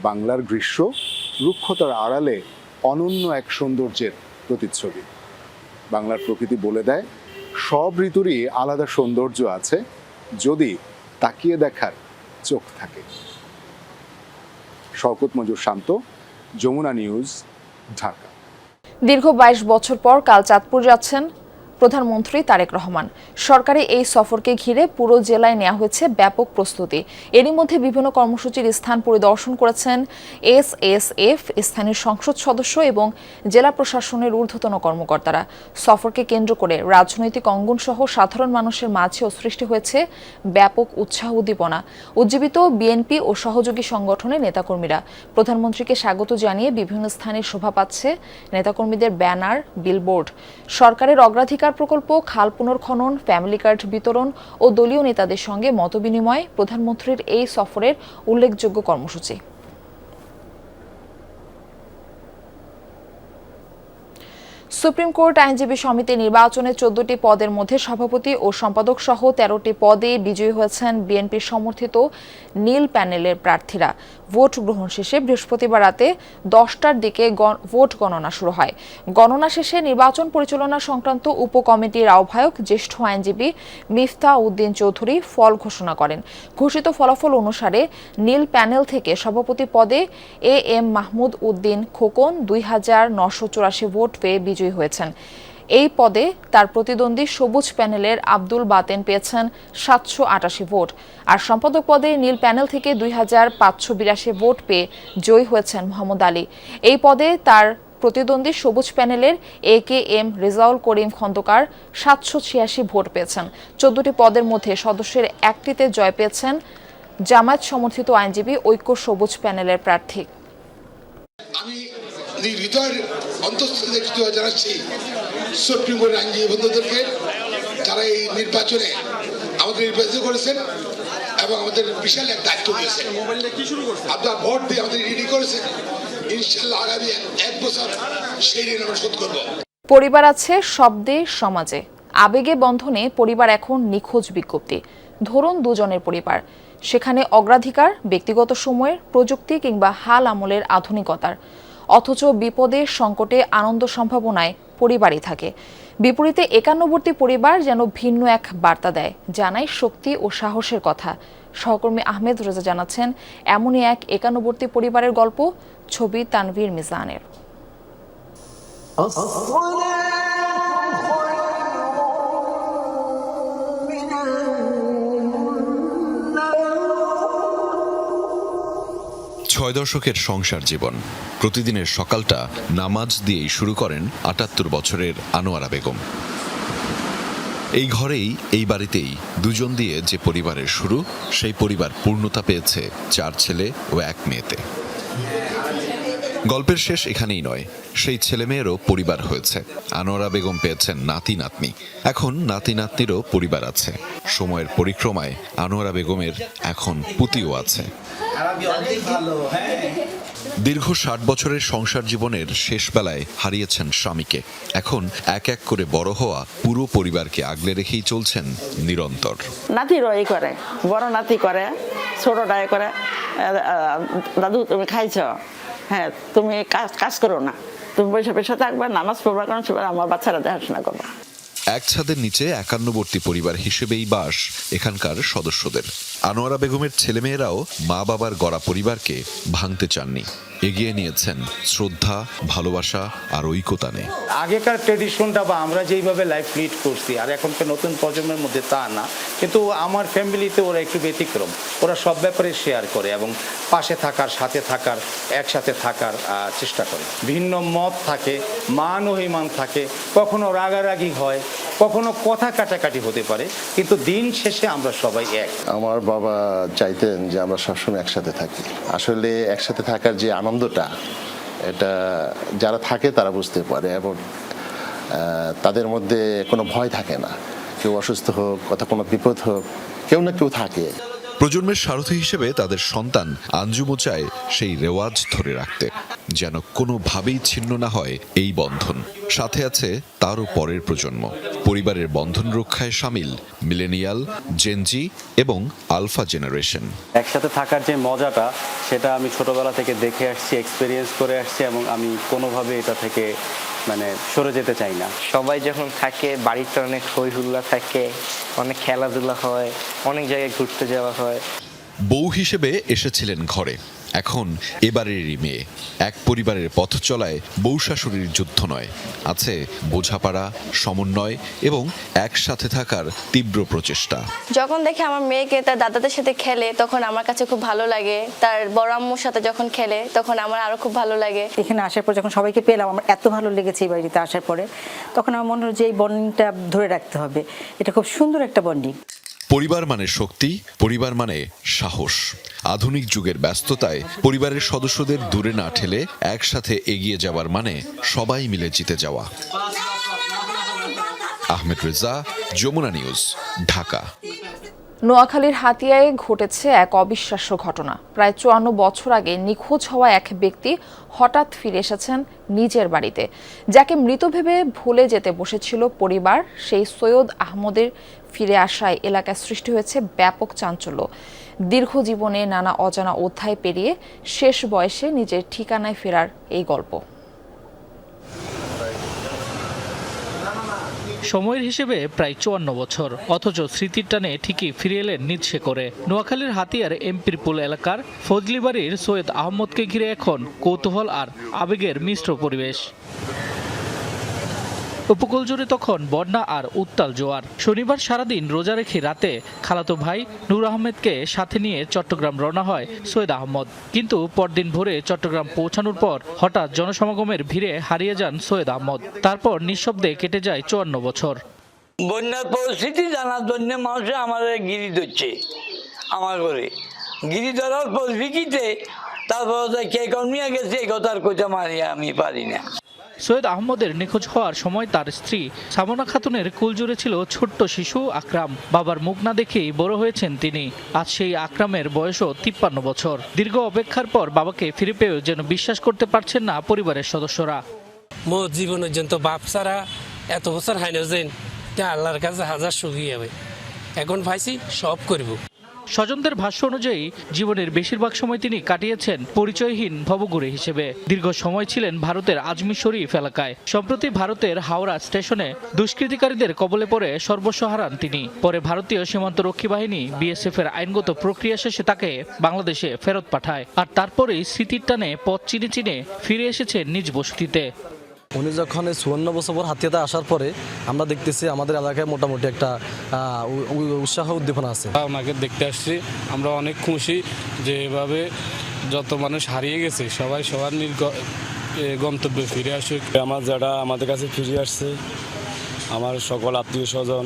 বাংলার গ্রীষ্ম রুক্ষতার আড়ালে অনন্য এক সৌন্দর্যের প্রতিচ্ছবি। বাংলার প্রকৃতি বলে দেয় সব ঋতুরই আলাদা সৌন্দর্য আছে যদি তাকিয়ে দেখার চোখ থাকে। শওকত মঞ্জুর শান্ত, যমুনা নিউজ, ঢাকা। দীর্ঘ 22 বছর পর কাল চাঁদপুর যাচ্ছেন প্রধানমন্ত্রী তারেক রহমান। সরকারি এই সফরকে ঘিরে পুরো জেলায় নেওয়া হয়েছে ব্যাপক প্রস্তুতি। এরই মধ্যে বিভিন্ন কর্মসূচির স্থান পরিদর্শন করেছেন এসএসএফ, স্থানীয় সংসদ সদস্য এবং জেলা প্রশাসনের ঊর্ধ্বতন কর্মকর্তারা। সফরকে কেন্দ্র করে রাজনৈতিক অঙ্গন সহ সাধারণ মানুষের মাঝেও সৃষ্টি হয়েছে ব্যাপক উৎসাহ উদ্দীপনা। উজ্জীবিত বিএনপি ও সহযোগী সংগঠনের নেতাকর্মীরা। প্রধানমন্ত্রীকে স্বাগত জানিয়ে বিভিন্ন স্থানে শোভা পাচ্ছে নেতাকর্মীদের ব্যানার, বিলবোর্ড। সরকারের অগ্রাধিকার প্রকল্প, খাল পুনর্খনন, ফ্যামিলি কার্ড বিতরণ ও দলীয় নেতাদের সঙ্গে মতবিনিময় প্রধানমন্ত্রীর এই সফরের উল্লেখযোগ্য কর্মসূচি। সুপ্রিম কোর্ট আইনজীবী সমিতি নির্বাচনে 14টি পদের মধ্যে সভাপতি ও সম্পাদক সহ 13টি পদে বিজয়ী হয়েছেন বিএনপির সমর্থিত নীল প্যানেলের প্রার্থীরা। ভোট গ্রহণ শেষে বৃহস্পতিবার রাতে 10টার দিকে ভোট গণনা শুরু হয়। গণনা শেষে নির্বাচন পরিচালনা সংক্রান্ত উপকমিটির আহ্বায়ক জ্যেষ্ঠ আইনজীবী মিফতা উদ্দিন চৌধুরী ফল ঘোষণা করেন। ঘোষিত ফলাফল অনুসারে নীল প্যানেল থেকে সভাপতি পদে এম মাহমুদ উদ্দিন খোকন 2984 ভোট পেয়ে বিজয়ী হয়েছেন। এই পদে তার প্রতিদ্বন্দ্বী সবুজ প্যানেলের আব্দুল বাতেন পেয়েছেন 788 ভোট। আর সম্পাদক পদে নীল প্যানেল থেকে 2582 ভোট পেয়ে জয়ী হয়েছেন মোহাম্মদ আলী। এই পদে তার প্রতিদ্বন্দ্বী সবুজ প্যানেলের এম রেজাউল করিম খন্দকার 786 ভোট পেয়েছেন। 14টি পদের মধ্যে সদস্যের একটিতে জয় পেয়েছেন জামায়াত সমর্থিত আইনজীবী ঐক্য সবুজ প্যানেলের প্রার্থী। আমি হৃদয়ের অন্তঃস্থিত জানাচ্ছি সুপ্রিম কোর্টের আইনজীবী বন্ধুদেরকে, যারা এই নির্বাচনে আমাদের নির্বাচিত করেছেন এবং এবং আমাদের বিশাল এক দায়িত্ব দিয়েছে। আপনার ভোট দিয়ে আমাদের রেডি করেছেন, ইনশাল্লাহ আগামী 1 বছর সেই ঋণ আমরা শোধ করবো। পরিবার আছে শব্দে সমাজে, আবেগে বন্ধনে পরিবার এখন নিখোঁজ বিজ্ঞপ্তি। ধরুন দুজনের পরিবার, সেখানে অগ্রাধিকার ব্যক্তিগত সময়ের, প্রযুক্তি কিংবা হাল আমলের আধুনিকতার, অথচ বিপদে সংকটে আনন্দ সম্ভাবনায় পরিবারই থাকে। বিপরীতে একান্নবর্তী পরিবার যেন ভিন্ন এক বার্তা দেয়, জানায় শক্তি ও সাহসের কথা। সহকর্মী আহমেদ রেজা জানাচ্ছেন এমনই এক একান্নবর্তী পরিবারের গল্প। ছবি তানভীর মিজানের। ছয় দশকের সংসার জীবন, প্রতিদিনের সকালটা নামাজ দিয়েই শুরু করেন ৭৮ বছরের আনোয়ারা বেগম। এই ঘরেই, এই বাড়িতেই দুজন দিয়ে যে পরিবারের শুরু, সেই পরিবার পূর্ণতা পেয়েছে 4 ছেলে ও 1 মেয়েতে। গল্পের শেষ এখানেই নয়, সেই ছেলেমেয়েরও পরিবার হয়েছে। আনোয়ারা বেগম পেয়েছেন নাতি নাতনি, এখন নাতি নাতনিরও পরিবার আছে। সময়ের পরিক্রমায় আনোয়ারা বেগমের এখন পুতিও আছে। দীর্ঘ 60 বছরের সংসার জীবনের শেষ বেলায় হারিয়েছেন স্বামীকে। এখন এক এক করে বড় হওয়া পুরো পরিবারকে আগলে রেখেই চলছেন নিরন্তর। নাতি রয় করে, বড় নাতি করে, ছোটটাই করে, দাদু তুমি খাইছ, হ্যাঁ তুমি কাজ করো না, তুমি বসে বসে থাকবে, নামাজ পড়বা, কারণ সবার আমার বাচ্চারা দেখাশোনা করবো। এক ছাদের নিচে একান্নবর্তী পরিবার হিসেবেই বাস এখানকার সদস্যদের। আনোয়ারা বেগমের ছেলেমেয়েরাও মা বাবার গড়া পরিবারকে ভাঙতে চাননি, এগিয়ে নিয়েছেন শ্রদ্ধা, ভালোবাসা আর ঐকতানে। আগেকার ট্রেডিশনটা বা আমরা যেইভাবে লাইফ লিড করছি আর এখনকার নতুন প্রজন্মের মধ্যে তা না, কিন্তু আমার ফ্যামিলিতে ওরা একটু ব্যতিক্রম। ওরা সব ব্যাপারে শেয়ার করে এবং পাশে থাকার, সাথে থাকার, একসাথে থাকার চেষ্টা করে। ভিন্ন মত থাকে, মান অভিমান থাকে, কখনো রাগারাগি হয়, কখনো কথা কাটাকাটি হতে পারে, কিন্তু দিন শেষে আমরা সবাই এক। আমার বাবা চাইতেন যে আমরা সবসময় একসাথে থাকি। আসলে একসাথে থাকার যে আনন্দটা, এটা যারা থাকে তারা বুঝতে পারে এবং তাদের মধ্যে কোনো ভয় থাকে না। কেউ অসুস্থ হোক, অথবা কোনো বিপদ হোক, কেউ না কেউ থাকে। প্রজন্মের সারথি হিসেবে তাদের সন্তান আঞ্জুমও চায় সেই রেওয়াজ ধরে রাখতে, যেন কোনোভাবেই ছিন্ন না হয় এই বন্ধন। সাথে আছে তারও পরের প্রজন্ম। পরিবারের বন্ধন রক্ষায় সামিল মিলেনিয়াল, জেনজি এবং আলফা জেনারেশন। একসাথে থাকার যে মজাটা, সেটা আমি ছোটবেলা থেকে দেখে আসছি, এক্সপেরিয়েন্স করে আসছি এবং আমি কোনোভাবে এটা থেকে সরে যেতে চাই না। সবাই যখন থাকে বাড়িতে অনেক হই হুল্লা থাকে, অনেক খেলাধুলা হয়, অনেক জায়গায় ঘুরতে যাওয়া হয়। বউ হিসেবে এসেছিলেন ঘরে, এখন এবারেরই মেয়ে। এক পরিবারের পথ চলায় বউ শাশুড়ির যুদ্ধ নয়, আছে বোঝাপড়া, সমন্বয় এবং একসাথে থাকার তীব্র প্রচেষ্টা। যখন দেখি আমার মেয়েকে তার দাদাদের সাথে খেলে, তখন আমার কাছে খুব ভালো লাগে। তার বড় আম্মুর সাথে যখন খেলে, তখন আমার আরো খুব ভালো লাগে। এখানে আসার পর যখন সবাইকে পেলাম, আমার এত ভালো লেগেছে এই বাড়িতে আসার পরে, তখন আমার মনে হলো যে এই বন্ডিংটা ধরে রাখতে হবে। এটা খুব সুন্দর একটা বন্ডিং। পরিবার মানে শক্তি, পরিবার মানে সাহস। আধুনিক যুগের ব্যস্ততায় পরিবারের সদস্যদের দূরে না ঠেলে একসাথে এগিয়ে যাওয়ার মানে সবাই মিলে জিতে যাওয়া। আহমেদ রেজা, যমুনা নিউজ, ঢাকা। নোয়াখালীর হাতিয়ায় ঘটেছে এক অবিশ্বাস্য ঘটনা। প্রায় ৫৪ বছর আগে নিখোঁজ হওয়া এক ব্যক্তি হঠাৎ ফিরে এসেছেন নিজের বাড়িতে। যাকে মৃত ভেবে ভুলে যেতে বসেছিল পরিবার, সেই সৈয়দ আহমদের ফিরে আসায় এলাকায় সৃষ্টি হয়েছে ব্যাপক চাঞ্চল্য। দীর্ঘ জীবনে নানা অজানা অধ্যায় পেরিয়ে শেষ বয়সে নিজের ঠিকানায় ফেরার এই গল্প। সময়ের হিসেবে প্রায় ৫৪ বছর, অথচ স্মৃতির টানে ঠিকই ফিরে এলেন নিজ শেকড়ে। নোয়াখালীর হাতিয়ার এমপির পুল এলাকার ফজলি বাড়ির সৈয়দ আহমদকে ঘিরে এখন কৌতূহল আর আবেগের মিশ্র পরিবেশ। উপকূল জুড়ে তখন বন্যা আর উত্তাল জোয়ার। শনিবার সারাদিন রোজা রেখে রাতে খালাতো ভাই নূর আহমেদকে সাথে নিয়ে চট্টগ্রাম রওনা হয় সৈয়দ আহমদ। কিন্তু পরদিন ভোরে চট্টগ্রাম পৌঁছানোর পর হঠাৎ জনসমাগমের ভিড়ে হারিয়ে যান সৈয়দ আহমদ। তারপর নিঃশব্দে কেটে যায় ৫৪ বছর। বন্যার পরিস্থিতি জানার জন্য মানুষে আমাদের গিরি ধরছে, আমার ঘরে গিরি ধরার পরিপ্রেক্ষিতে তারপর কে কমিয়া গেছে এই কথার কথা মারি আমি পারি না। সৈয়দ আহমদের নিখোঁজ হওয়ার সময় তার স্ত্রী সামনা খাতুনের কুল জুড়ে ছিল ছোট্ট শিশু আকরাম। বাবার মুখ না দেখেই বড় হয়েছেন তিনি। আজ সেই আকরামের বয়সও 53 বছর। দীর্ঘ অপেক্ষার পর বাবাকে ফিরে পেয়েও যেন বিশ্বাস করতে পারছেন না পরিবারের সদস্যরা। মোর জীবনের জন্য বাপ ছাড়া এত বছর হাইনো যেন আল্লাহর কাছে হাজার সুখী হবে। এখন ভাইছি সব করব। স্বজনদের ভাষ্য অনুযায়ী জীবনের বেশিরভাগ সময় তিনি কাটিয়েছেন পরিচয়হীন ভবঘুরে হিসেবে। দীর্ঘ সময় ছিলেন ভারতের আজমি শরীফ এলাকায়। সম্প্রতি ভারতের হাওড়া স্টেশনে দুষ্কৃতিকারীদের কবলে পড়ে সর্বস্ব হারান তিনি। পরে ভারতীয় সীমান্ত রক্ষী বাহিনী বিএসএফ এর আইনগত প্রক্রিয়া শেষে তাকে বাংলাদেশে ফেরত পাঠায়। আর তারপরেই স্মৃতির টানে পথ চিনে চিনে ফিরে এসেছেন নিজ বসতিতে। উনি যখন 54 বছর পর হাতিয়াতে আসার পরে আমরা দেখতেছি আমাদের এলাকায় মোটামুটি একটা উৎসাহ উদ্দীপনা আছে। ওনাকে দেখতে আসছি, আমরা অনেক খুশি যে এভাবে যত মানুষ হারিয়ে গেছে সবাই সবার গন্তব্যে ফিরে আসুক। আমার যারা আমাদের কাছে ফিরে আসছে, আমার সকল আত্মীয় স্বজন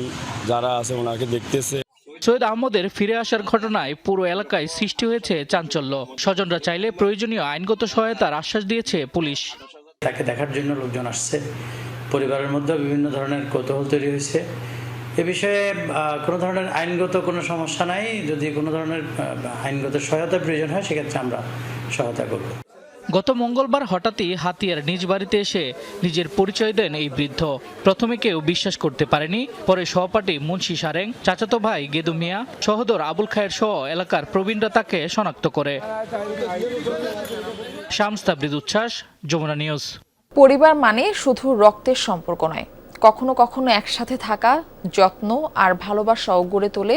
যারা আছে ওনাকে দেখতেছে। সৈয়দ আহমদের ফিরে আসার ঘটনায় পুরো এলাকায় সৃষ্টি হয়েছে চাঞ্চল্য। স্বজনরা চাইলে প্রয়োজনীয় আইনগত সহায়তার আশ্বাস দিয়েছে পুলিশ। তাকে দেখার জন্য লোকজন আসছে, পরিবারের মধ্যে বিভিন্ন ধরনের কৌতূহল তৈরি হয়েছে। এ বিষয়ে কোনো ধরনের আইনগত কোনো সমস্যা নাই। যদি কোনো ধরনের আইনগত সহায়তার প্রয়োজন হয় সেক্ষেত্রে আমরা সহায়তা করব। গত মঙ্গলবার হঠাৎই হাতিয়ার নিজ বাড়িতে এসে নিজের পরিচয় দেন এই বৃদ্ধ। প্রথমে কেউ বিশ্বাস করতে পারেনি, পরে সহপাঠী মুন্সি সারেং, চাচাতো ভাই গেদু মিয়া, সহোদর আবুল খায়ের সহ এলাকার প্রবীণরা তাকে শনাক্ত করে। শামস তাবরিদ উচ্ছ্বাস, যমুনা নিউজ। পরিবার মানে শুধু রক্তের সম্পর্ক নয়, কখনো কখনো একসাথে থাকা, যত্ন আর ভালোবাসাও গড়ে তোলে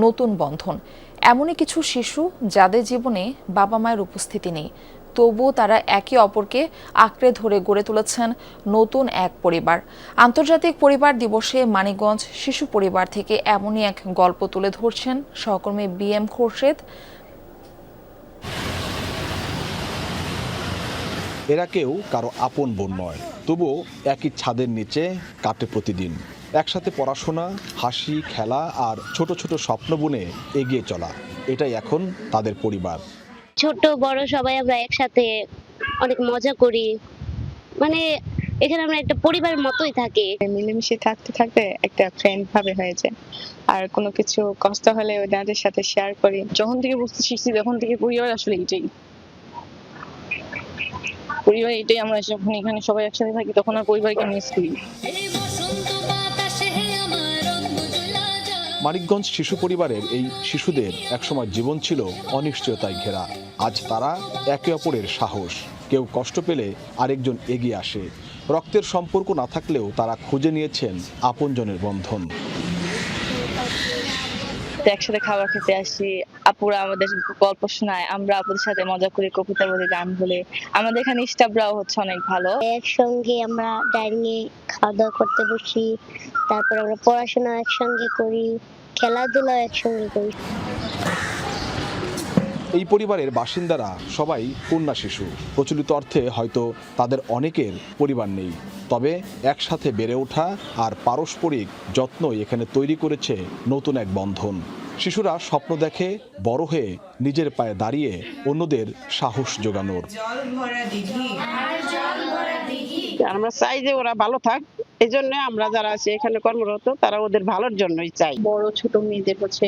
নতুন বন্ধন। এমনই কিছু শিশু যাদের জীবনে বাবা মায়ের উপস্থিতি নেই, তবুও তারা একে অপরকে আঁকড়ে ধরে গড়ে তুলেছেন নতুন এক পরিবার। আন্তর্জাতিক পরিবার দিবসে মানিকগঞ্জ শিশু পরিবার থেকে এমনই এক গল্প তুলে ধরছেন সহকর্মী BM খোরশেদ। এরা কেউ কারো আপন বোন নয়, তবুও একই ছাদের নিচে কাটে প্রতিদিন। একসাথে পড়াশোনা, হাসি, খেলা আর ছোট ছোট স্বপ্ন বুনে এগিয়ে চলা, এটাই এখন তাদের পরিবার। ছোট বড় সবাই আমরা একসাথে অনেক মজা করি, মানে এখানে আমরা একটা পরিবারের মতোই থাকি। মিলেমিশে থাকতে থাকতে একটা ফ্রেন্ড ভাবে হয়েছে, আর কোনো কিছু কষ্ট হলে ওদের সাথে শেয়ার করি। যখন থেকে বুঝতে শিখছি তখন থেকে পরিবার আসলে এটাই পরিবার, এটাই আমরা যখন এখানে সবাই একসাথে থাকি তখন আর পরিবারকে মিস করি। মানিকগঞ্জ শিশু পরিবারের এই শিশুদের একসময় জীবন ছিল অনিশ্চয়তায় ঘেরা। আজ তারা একে অপরের সাহস। কেউ কষ্ট পেলে আরেকজন এগিয়ে আসে। রক্তের সম্পর্ক না থাকলেও তারা খুঁজে নিয়েছেন আপনজনের বন্ধন। একসাথে খাবার খেতে আসি, আপুরা আমাদের গল্প শোনায়, আমরা আপুদের সাথে মজা করি, কবিতা বলি, গান বলে। আমাদের এখানে স্টাফরাও হচ্ছে অনেক ভালো। একসঙ্গে আমরা ডাইনিং খাওয়া দাওয়া করতে বসি, তারপর আমরা পড়াশোনা একসঙ্গে করি, খেলাধুলা একসঙ্গে করি। এই পরিবারের বাসিন্দারা সবাই কন্যা শিশু। প্রচলিত অর্থে হয়তো তাদের অনেকের পরিবার নেই, তবে একসাথে বেড়ে ওঠা আর পারস্পরিক যত্নই এখানে তৈরি করেছে নতুন এক বন্ধন। শিশুরা স্বপ্ন দেখে বড় হয়ে নিজের পায়ে দাঁড়িয়ে অন্যদের সাহস জোগানোর। আমরা চাই যে ওরা ভালো থাক, এই জন্য আমরা যারা আছি এখানে কর্মরত তারা ওদের ভালোর জন্যই চাই। বড় ছোট মেয়েদের হচ্ছে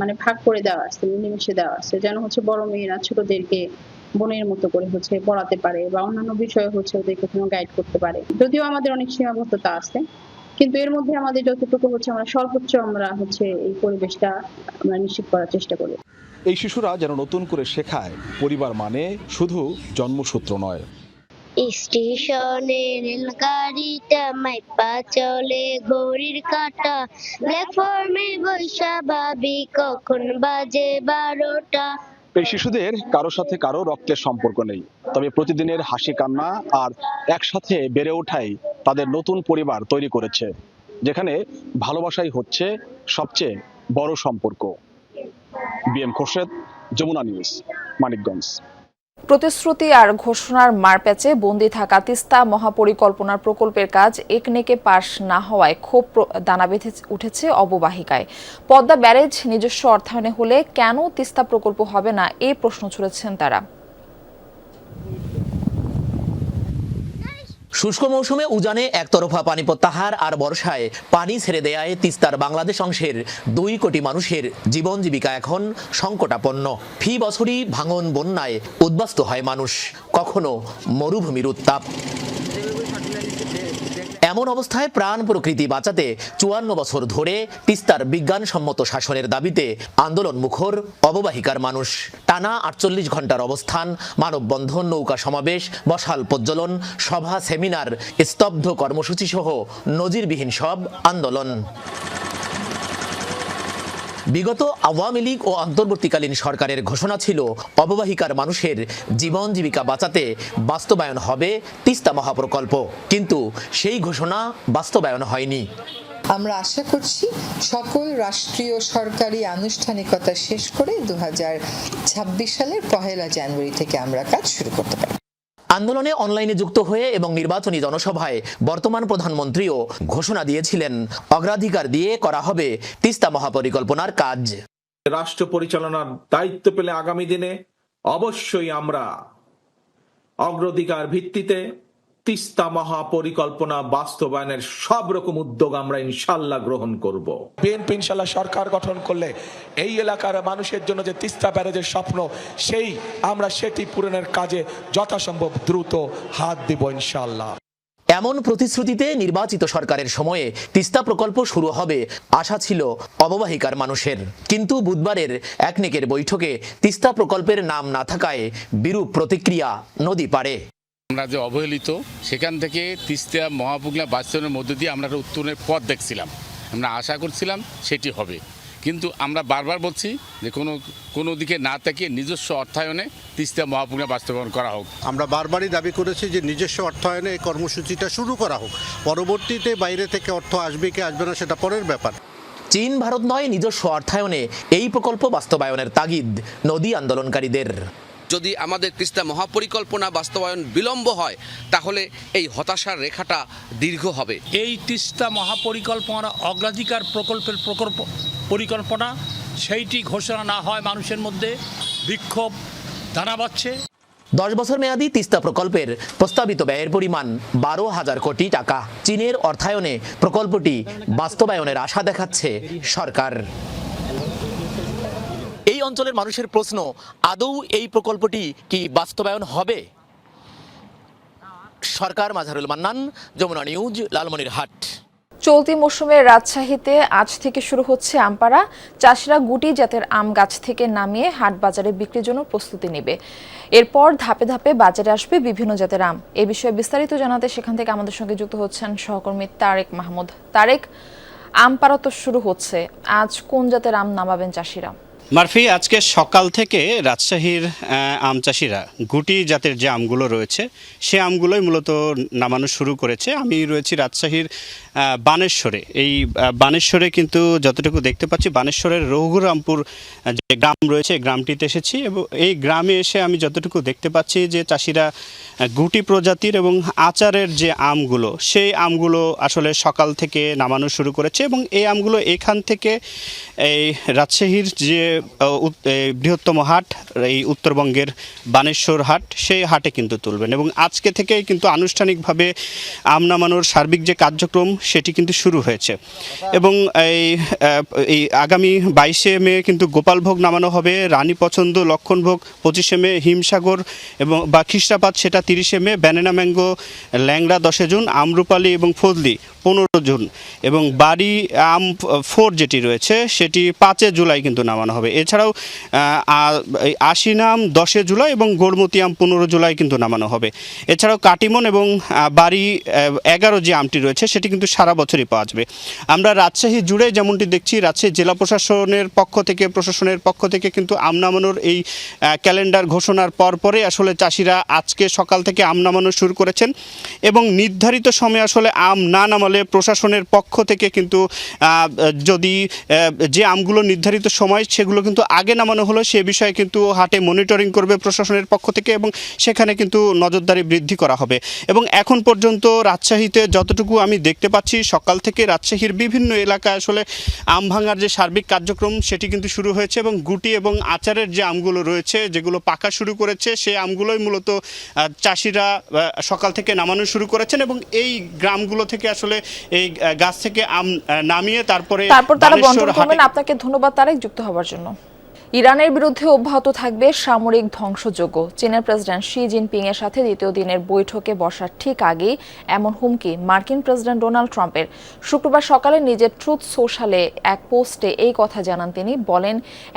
মানে ভাগ করে দেওয়া আছে, মিলেমিশে দেওয়া আছে, যেন হচ্ছে বড় মেয়েরা ছোটদেরকে বোনের মতো করে হচ্ছে পড়াতে পারে বা অন্যান্য বিষয়ে হচ্ছে ওদেরকে গাইড করতে পারে। যদিও আমাদের অনেক সীমাবদ্ধতা আছে, কিন্তু এর মধ্যে আমাদের যতটুকু হচ্ছে আমরা সর্বোচ্চ আমরা হচ্ছে এই পরিবেশটা আমরা নিশ্চিত করার চেষ্টা করি। এই শিশুরা যেন নতুন করে শেখায় পরিবার মানে শুধু জন্মসূত্র নয়। স্টেশনে রেলগাড়িটা মাইপা চলে ঘড়ির কাঁটা, প্ল্যাটফর্মে বৈশা ভাবি কখন বাজে 12টা। এই শিশুদের কারো সাথে কারো রক্তের সম্পর্ক নেই, তবে প্রতিদিনের হাসি কান্না আর একসাথে বেড়ে ওঠাই তাদের নতুন পরিবার তৈরি করেছে, যেখানে ভালোবাসাই হচ্ছে সবচেয়ে বড় সম্পর্ক। BM Khorshed, Jamuna news, Manikganj. প্রতিশ্রুতি আর ঘোষণার মারপ্যাচে বন্দী থাকা তিস্তা মহাপরিকল্পনার প্রকল্পের কাজ একনেকে পাশ না হওয়ায় ক্ষোভ দানা বেঁধে উঠেছে অববাহিকায়। পদ্মা ব্যারেজ নিজস্ব অর্থায়নে হলে কেন তিস্তা প্রকল্প হবে না, এই প্রশ্ন ছুড়েছেন তারা। শুষ্ক মৌসুমে উজানে একতরফা পানি প্রত্যাহার আর বর্ষায় পানি ছেড়ে দেয়ায় তিস্তার বাংলাদেশ অংশের 2 কোটি মানুষের জীবন জীবিকা এখন সংকটাপন্ন। ফি বছরই ভাঙন বন্যায় উদ্বাস্তু হয় মানুষ, কখনো মরুভূমির উত্তাপ। এমন অবস্থায় প্রাণ প্রকৃতি বাঁচাতে 54 বছর ধরে তিস্তার বিজ্ঞানসম্মত শাসনের দাবিতে আন্দোলন মুখর অববাহিকার মানুষ। টানা 48 ঘন্টার অবস্থান, মানববন্ধন, নৌকা সমাবেশ, মশাল প্রজ্বলন, সভা, সেমিনার, স্তব্ধ কর্মসূচি সহ নজিরবিহীন সব আন্দোলন। বিগত আওয়ামী লীগ ও অন্তর্বর্তীকালীন সরকারের ঘোষণা ছিল অববাহিকার মানুষের জীবন জীবিকা বাঁচাতে বাস্তবায়ন হবে তিস্তা মহাপ্রকল্প, কিন্তু সেই ঘোষণা বাস্তবায়ন হয়নি। আমরা আশা করছি সকল রাষ্ট্রীয় সরকারি আনুষ্ঠানিকতা শেষ করে 2026 সালের 1 জানুয়ারি থেকে আমরা কাজ শুরু করতে পারি। আন্দোলনে অনলাইনে যুক্ত হয়ে এবং নির্বাচনী জনসভায় বর্তমান প্রধানমন্ত্রীও ঘোষণা দিয়েছিলেন অগ্রাধিকার দিয়ে করা হবে তিস্তা মহাপরিকল্পনার কাজ। রাষ্ট্র পরিচালনার দায়িত্ব পেলে আগামী দিনে অবশ্যই আমরা অগ্রাধিকার ভিত্তিতে তিস্তা মহাপরিকল্পনা বাস্তবায়নের সব রকম উদ্যোগ আমরা ইনশাল্লাহ গ্রহণ করব। বিএনপি ইনশাল্লাহ সরকার গঠন করলে এই এলাকার মানুষের জন্য যে তিস্তা ব্যারেজের স্বপ্ন সেটি পূরণের কাজে যথাসম্ভব দ্রুত হাত দিব ইনশাল্লাহ। এমন প্রতিশ্রুতিতে নির্বাচিত সরকারের সময়ে তিস্তা প্রকল্প শুরু হবে আশা ছিল অববাহিকার মানুষের, কিন্তু বুধবারের একনেকের বৈঠকে তিস্তা প্রকল্পের নাম না থাকায় বিরূপ প্রতিক্রিয়া নদী পাড়ে। আমরা যে অবহেলিত, সেখান থেকে তিস্তা মহাপ্রকল্প বাস্তবায়নের মধ্য দিয়ে আমরা একটা উত্তরণের পথ দেখছিলাম, আমরা আশা করছিলাম সেটি হবে, কিন্তু আমরা বারবার বলছি যে কোনো দিকে না তাকিয়ে নিজস্ব অর্থায়নে তিস্তা মহাপ্রকল্প বাস্তবায়ন করা হোক। আমরা বারবারই দাবি করেছি যে নিজস্ব অর্থায়নে এই কর্মসূচিটা শুরু করা হোক, পরবর্তীতে বাইরে থেকে অর্থ আসবে কি আসবে না সেটা পরের ব্যাপার। চীন ভারত নয়, নিজস্ব অর্থায়নে এই প্রকল্প বাস্তবায়নের তাগিদ নদী আন্দোলনকারীদের। যদি আমাদের তিস্তা মহাপরিকল্পনা বাস্তবায়ন বিলম্ব হয় তাহলে এই হতাশার রেখাটা দীর্ঘ হবে। এই তিস্তা মহাপরিকল্পনা অগ্রাধিকার পরিকল্পনা সেইটি ঘোষণা না হয় মানুষের মধ্যে বিক্ষোভ দানা বাঁধছে। 10 বছর মেয়াদী তিস্তা প্রকল্পের প্রস্তাবিত ব্যয়ের পরিমাণ 12,000 কোটি টাকা। চীনের অর্থায়নে প্রকল্পটি বাস্তবায়নের আশা দেখাচ্ছে সরকার। এই অঞ্চলের মানুষের প্রশ্ন, আদৌ এই প্রকল্পটি কি বাস্তবায়ন হবে? সরকার মাঝারুল মান্নান, যমুনা নিউজ, লালমনিরহাট। চলতি মৌসুমে রাজশাহীতে আজ থেকে শুরু হচ্ছে আমপাড়া। চাষিরা গুটি জাতের আম গাছ থেকে নামিয়ে হাট বাজারে বিক্রির জন্য প্রস্তুতি নেবে। এরপর ধাপে ধাপে বাজারে আসবে বিভিন্ন জাতের আম। এ বিষয়ে বিস্তারিত জানাতে সেখান থেকে আমাদের সঙ্গে যুক্ত হচ্ছেন সহকর্মী তারেক মাহমুদ। তারেক, আমপাড়া তো শুরু হচ্ছে, আজ কোন জাতের আম নামাবেন চাষিরা? মারফি, আজকে সকাল থেকে রাজশাহীর আম চাষিরা গুটি জাতের যে আমগুলো রয়েছে সে আমগুলোই মূলত নামানো শুরু করেছে। আমি রয়েছি রাজশাহীর বানেশ্বরে। এই বানেশ্বরে কিন্তু যতটুকু দেখতে পাচ্ছি, বানেশ্বরের রঘুরামপুর যে গ্রাম রয়েছে গ্রামটিতে এসেছি এবং এই গ্রামে এসে আমি যতটুকু দেখতে পাচ্ছি যে চাষিরা গুটি প্রজাতির এবং আচারের যে আমগুলো সেই আমগুলো আসলে সকাল থেকে নামানো শুরু করেছে এবং এই আমগুলো এখান থেকে এই রাজশাহীর যে বৃহত্তম হাট, এই উত্তরবঙ্গের বানেশ্বর হাট, সেই হাটে কিন্তু তুলবেন এবং আজকে থেকেই কিন্তু আনুষ্ঠানিকভাবে আম নামানোর সার্বিক যে কার্যক্রম সেটি কিন্তু শুরু হয়েছে এবং এই আগামী 22শে মে কিন্তু গোপালভোগ নামানো হবে, রানী পছন্দ, লক্ষণভোগ 25শে মে, হিমসাগর এবং বা খিসরাপাত সেটা 30শে মে, ব্যানানা ম্যাঙ্গো, ল্যাংড়া 10 জুন, আমরুপালি এবং ফজলি 15 জুন এবং বাড়ি আম 4 যেটি রয়েছে সেটি 5 জুলাই কিন্তু নামানো হবে। এছাড়াও আশিনাম 10 জুলাই এবং গোড়মতি আম 15 জুলাই কিন্তু নামানো হবে। এছাড়াও কাটিমন এবং বাড়ি 11 যে আমটি রয়েছে সেটি কিন্তু সারা বছরই পাওয়া যাবে। আমরা রাজশাহী জুড়ে যেমনটি দেখছি, রাজশাহী জেলা প্রশাসনের পক্ষ থেকে কিন্তু আম নামানোর এই ক্যালেন্ডার ঘোষণার পরে আসলে চাষিরা আজকে সকাল থেকে আম নামানো শুরু করেছেন এবং নির্ধারিত সময়ে আসলে আম না নামালে প্রশাসনের পক্ষ থেকে কিন্তু যদি যে আমগুলো নির্ধারিত সময় সেগুলো সেগুলো কিন্তু আগে নামানো হলো সে বিষয়ে কিন্তু হাটে মনিটরিং করবে প্রশাসনের পক্ষ থেকে এবং সেখানে কিন্তু নজরদারি বৃদ্ধি করা হবে। এবং এখন পর্যন্ত রাজশাহীতে যতটুকু আমি দেখতে পাচ্ছি সকাল থেকে রাজশাহীর বিভিন্ন এলাকায় আসলে আম ভাঙার যে সার্বিক কার্যক্রম সেটি কিন্তু শুরু হয়েছে এবং গুটি এবং আচারের যে আমগুলো রয়েছে যেগুলো পাকা শুরু করেছে সেই আমগুলোই মূলত চাষিরা সকাল থেকে নামানো শুরু করেছেন এবং এই গ্রামগুলো থেকে আসলে এই গাছ থেকে আম নামিয়ে তারপর তারা বন্টন করবেন। আপনাকে ধন্যবাদ তারেক যুক্ত হওয়ার জন্য। ইরানের বিরুদ্ধে অব্যাহত থাকবে সামরিক ধ্বংসযজ্ঞ। চীনের প্রেসিডেন্ট শি জিনপিং এর সাথে দ্বিতীয় দিনের বৈঠকে বসার ঠিক আগেই এমন হুমকি মার্কিন প্রেসিডেন্ট ডোনাল্ড ট্রাম্পের। শুক্রবার সকালে নিজের ট্রুথ সোশ্যালে এক পোস্টে এই কথা জানান তিনি। বলেন,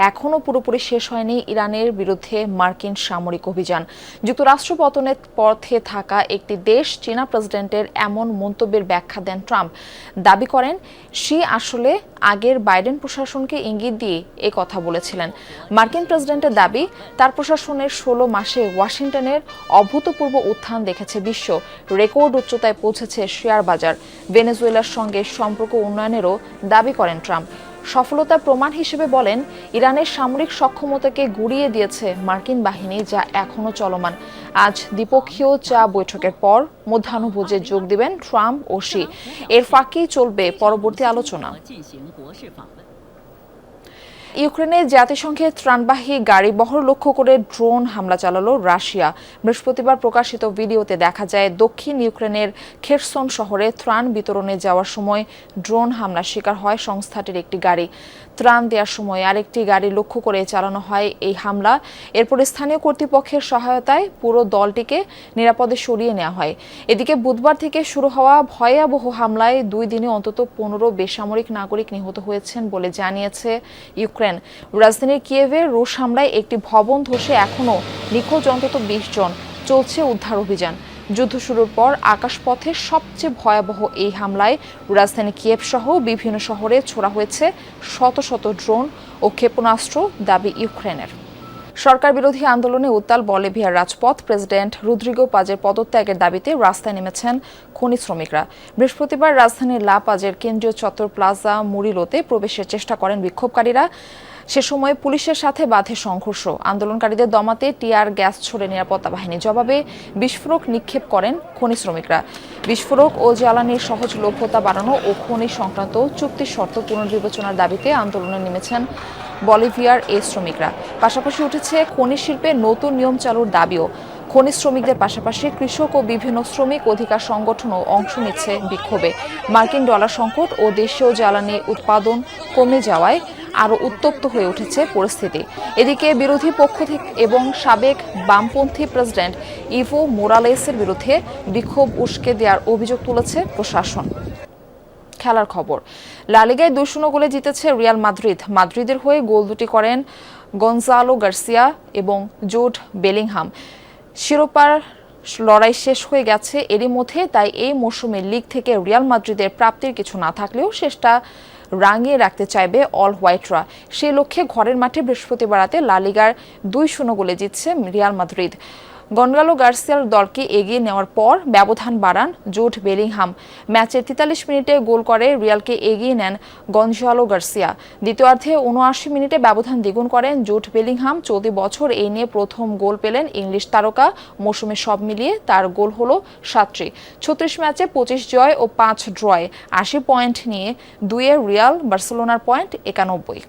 এখনও পুরোপুরি শেষ হয়নি ইরানের বিরুদ্ধে মার্কিন সামরিক অভিযান। যুক্তরাষ্ট্র পতনের পথে থাকা একটি দেশ চীনা প্রেসিডেন্টের এমন মন্তব্যের ব্যাখ্যা দেন ট্রাম্প। দাবি করেন শি আসলে আগের বাইডেন প্রশাসনকে ইঙ্গিত দিয়ে এই কথা বলেছিলেন। মার্কিন প্রেসিডেন্টের দাবি, তার প্রশাসনের 16 মাসে ওয়াশিংটনের অভূতপূর্ব উত্থান দেখেছে বিশ্ব। রেকর্ড উচ্চতায় পৌঁছেছে শেয়ার বাজার। ভেনেজুয়েলার সঙ্গে সম্পর্ক উন্নয়নেরও দাবি করেন ট্রাম্প। সফলতার প্রমাণ হিসেবে বলেন, ইরানের সামরিক সক্ষমতাকে গুঁড়িয়ে দিয়েছে মার্কিন বাহিনী, যা এখনও চলমান। আজ দ্বিপক্ষীয় চা বৈঠকের পর মধ্যাহ্নভোজে যোগ দিবেন ট্রাম্প ও শি। এর ফাঁকেই চলবে পরবর্তী আলোচনা। ইউক্রেনে জাতিসংঘের ত্রাণবাহী গাড়ি বহর লক্ষ্য করে ড্রোন হামলা চালালো রাশিয়া। বৃহস্পতিবার প্রকাশিত ভিডিওতে দেখা যায় দক্ষিণ ইউক্রেনের খেরসন শহরে ত্রাণ বিতরণে যাওয়ার সময় ড্রোন হামলার শিকার হয় সংস্থাটির একটি গাড়ি। ত্রাণ দেওয়ার সময় আরেকটি গাড়ি লক্ষ্য করে চালানো হয় এই হামলা। এরপর স্থানীয় কর্তৃপক্ষের সহায়তায় পুরো দলটিকে নিরাপদে সরিয়ে নেওয়া হয়। এদিকে বুধবার থেকে শুরু হওয়া ভয়াবহ হামলায় 2 দিনে অন্তত 15 বেসামরিক নাগরিক নিহত হয়েছেন বলে জানিয়েছে ইউক্রেন। রাজধানীর কিয়েভে রুশ হামলায় একটি ভবন ধসে এখনও নিখোঁজ অন্তত 20 জন। চলছে উদ্ধার অভিযান। যুদ্ধ শুরুর পর আকাশপথে সবচেয়ে ভয়াবহ এই হামলায় রাজধানী কিয়েভ সহ বিভিন্ন শহরে ছোড়া হয়েছে শত শত ড্রোন ও ক্ষেপণাস্ত্র, দাবি ইউক্রেনের। সরকার বিরোধী আন্দোলনে উত্তাল বলিভিয়ার রাজপথ। প্রেসিডেন্ট রদ্রিগো পাজের পদত্যাগের দাবিতে রাস্তায় নেমেছেন খনি শ্রমিকরা। বৃহস্পতিবার রাজধানীর লা পাজের কেন্দ্রীয় চত্বর প্লাজা মুরিলোতে প্রবেশের চেষ্টা করেন বিক্ষোভকারীরা। সে সময় পুলিশের সাথে বাধে সংঘর্ষ। আন্দোলনকারীদের দমাতে টিয়ার গ্যাস ছড়ে নিরাপত্তা বাহিনী। জবাবে বিস্ফোরক নিক্ষেপ করেন খনি শ্রমিকরা। বিস্ফোরক ও জ্বালানির সহজলভ্যতা বাড়ানো ও খনি সংক্রান্ত চুক্তির শর্ত পুনর্বিবেচনার দাবিতে আন্দোলনে নেমেছেন বলিভিয়ার এই শ্রমিকরা। পাশাপাশি উঠেছে খনি শিল্পে নতুন নিয়ম চালুর দাবিও। খনি শ্রমিকদের পাশাপাশি কৃষক ও বিভিন্ন শ্রমিক অধিকার সংগঠনও অংশ নিচ্ছে বিক্ষোভে। মার্কিন ডলার সংকট ও দেশীয় জ্বালানি উৎপাদন কমে যাওয়ায় আরও উত্তপ্ত হয়ে উঠেছে পরিস্থিতি। এদিকে বিরোধী পক্ষ থেকে এবং সাবেক বামপন্থী প্রেসিডেন্ট ইভো মোরালেসের বিরুদ্ধে বিক্ষোভ উস্কে দেওয়ার অভিযোগ তুলেছে প্রশাসন। খেলার খবর, লা লিগায় 2-0 গোলে জিতেছে রিয়াল মাদ্রিদ। মাদ্রিদের হয়ে গোল দুটি করেন গনজালো গার্সিয়া এবং জুড বেলিংহাম। শিরোপার লড়াই শেষ হয়ে গেছে এরই মধ্যে, তাই এই মৌসুমে লিগ থেকে রিয়াল মাদ্রিদের প্রাপ্তির কিছু না থাকলেও শেষটা রাঙিয়ে রাখতে চাইবে অল হোয়াইটরা। সেই লক্ষ্যে ঘরের মাঠে বৃহস্পতিবার রাতে লা লিগার 2-0 গোলে জিতছে রিয়াল মাদ্রিদ। গনজালো গার্সিয়ার দলকে এগিয়ে নেওয়ার পর ব্যবধান বাড়ান জুড বেলিংহাম। ম্যাচের 43 মিনিটে গোল করে রিয়ালকে এগিয়ে নেন গনজালো গার্সিয়া। দ্বিতীয়ার্ধে 79 মিনিটে ব্যবধান দ্বিগুণ করেন জুড বেলিংহাম। চলতি বছর এই নিয়ে প্রথম গোল পেলেন ইংলিশ তারকা। মৌসুমে সব মিলিয়ে তার গোল হলো 7টি। 36 ম্যাচে 25 জয় ও 5 ড্রয়ে 80 পয়েন্ট নিয়ে 2-এ রিয়াল, বার্সেলোনার পয়েন্ট 91।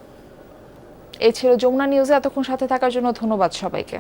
এই ছিল যমুনা নিউজে। এতক্ষণ সাথে থাকার জন্য ধন্যবাদ সবাইকে।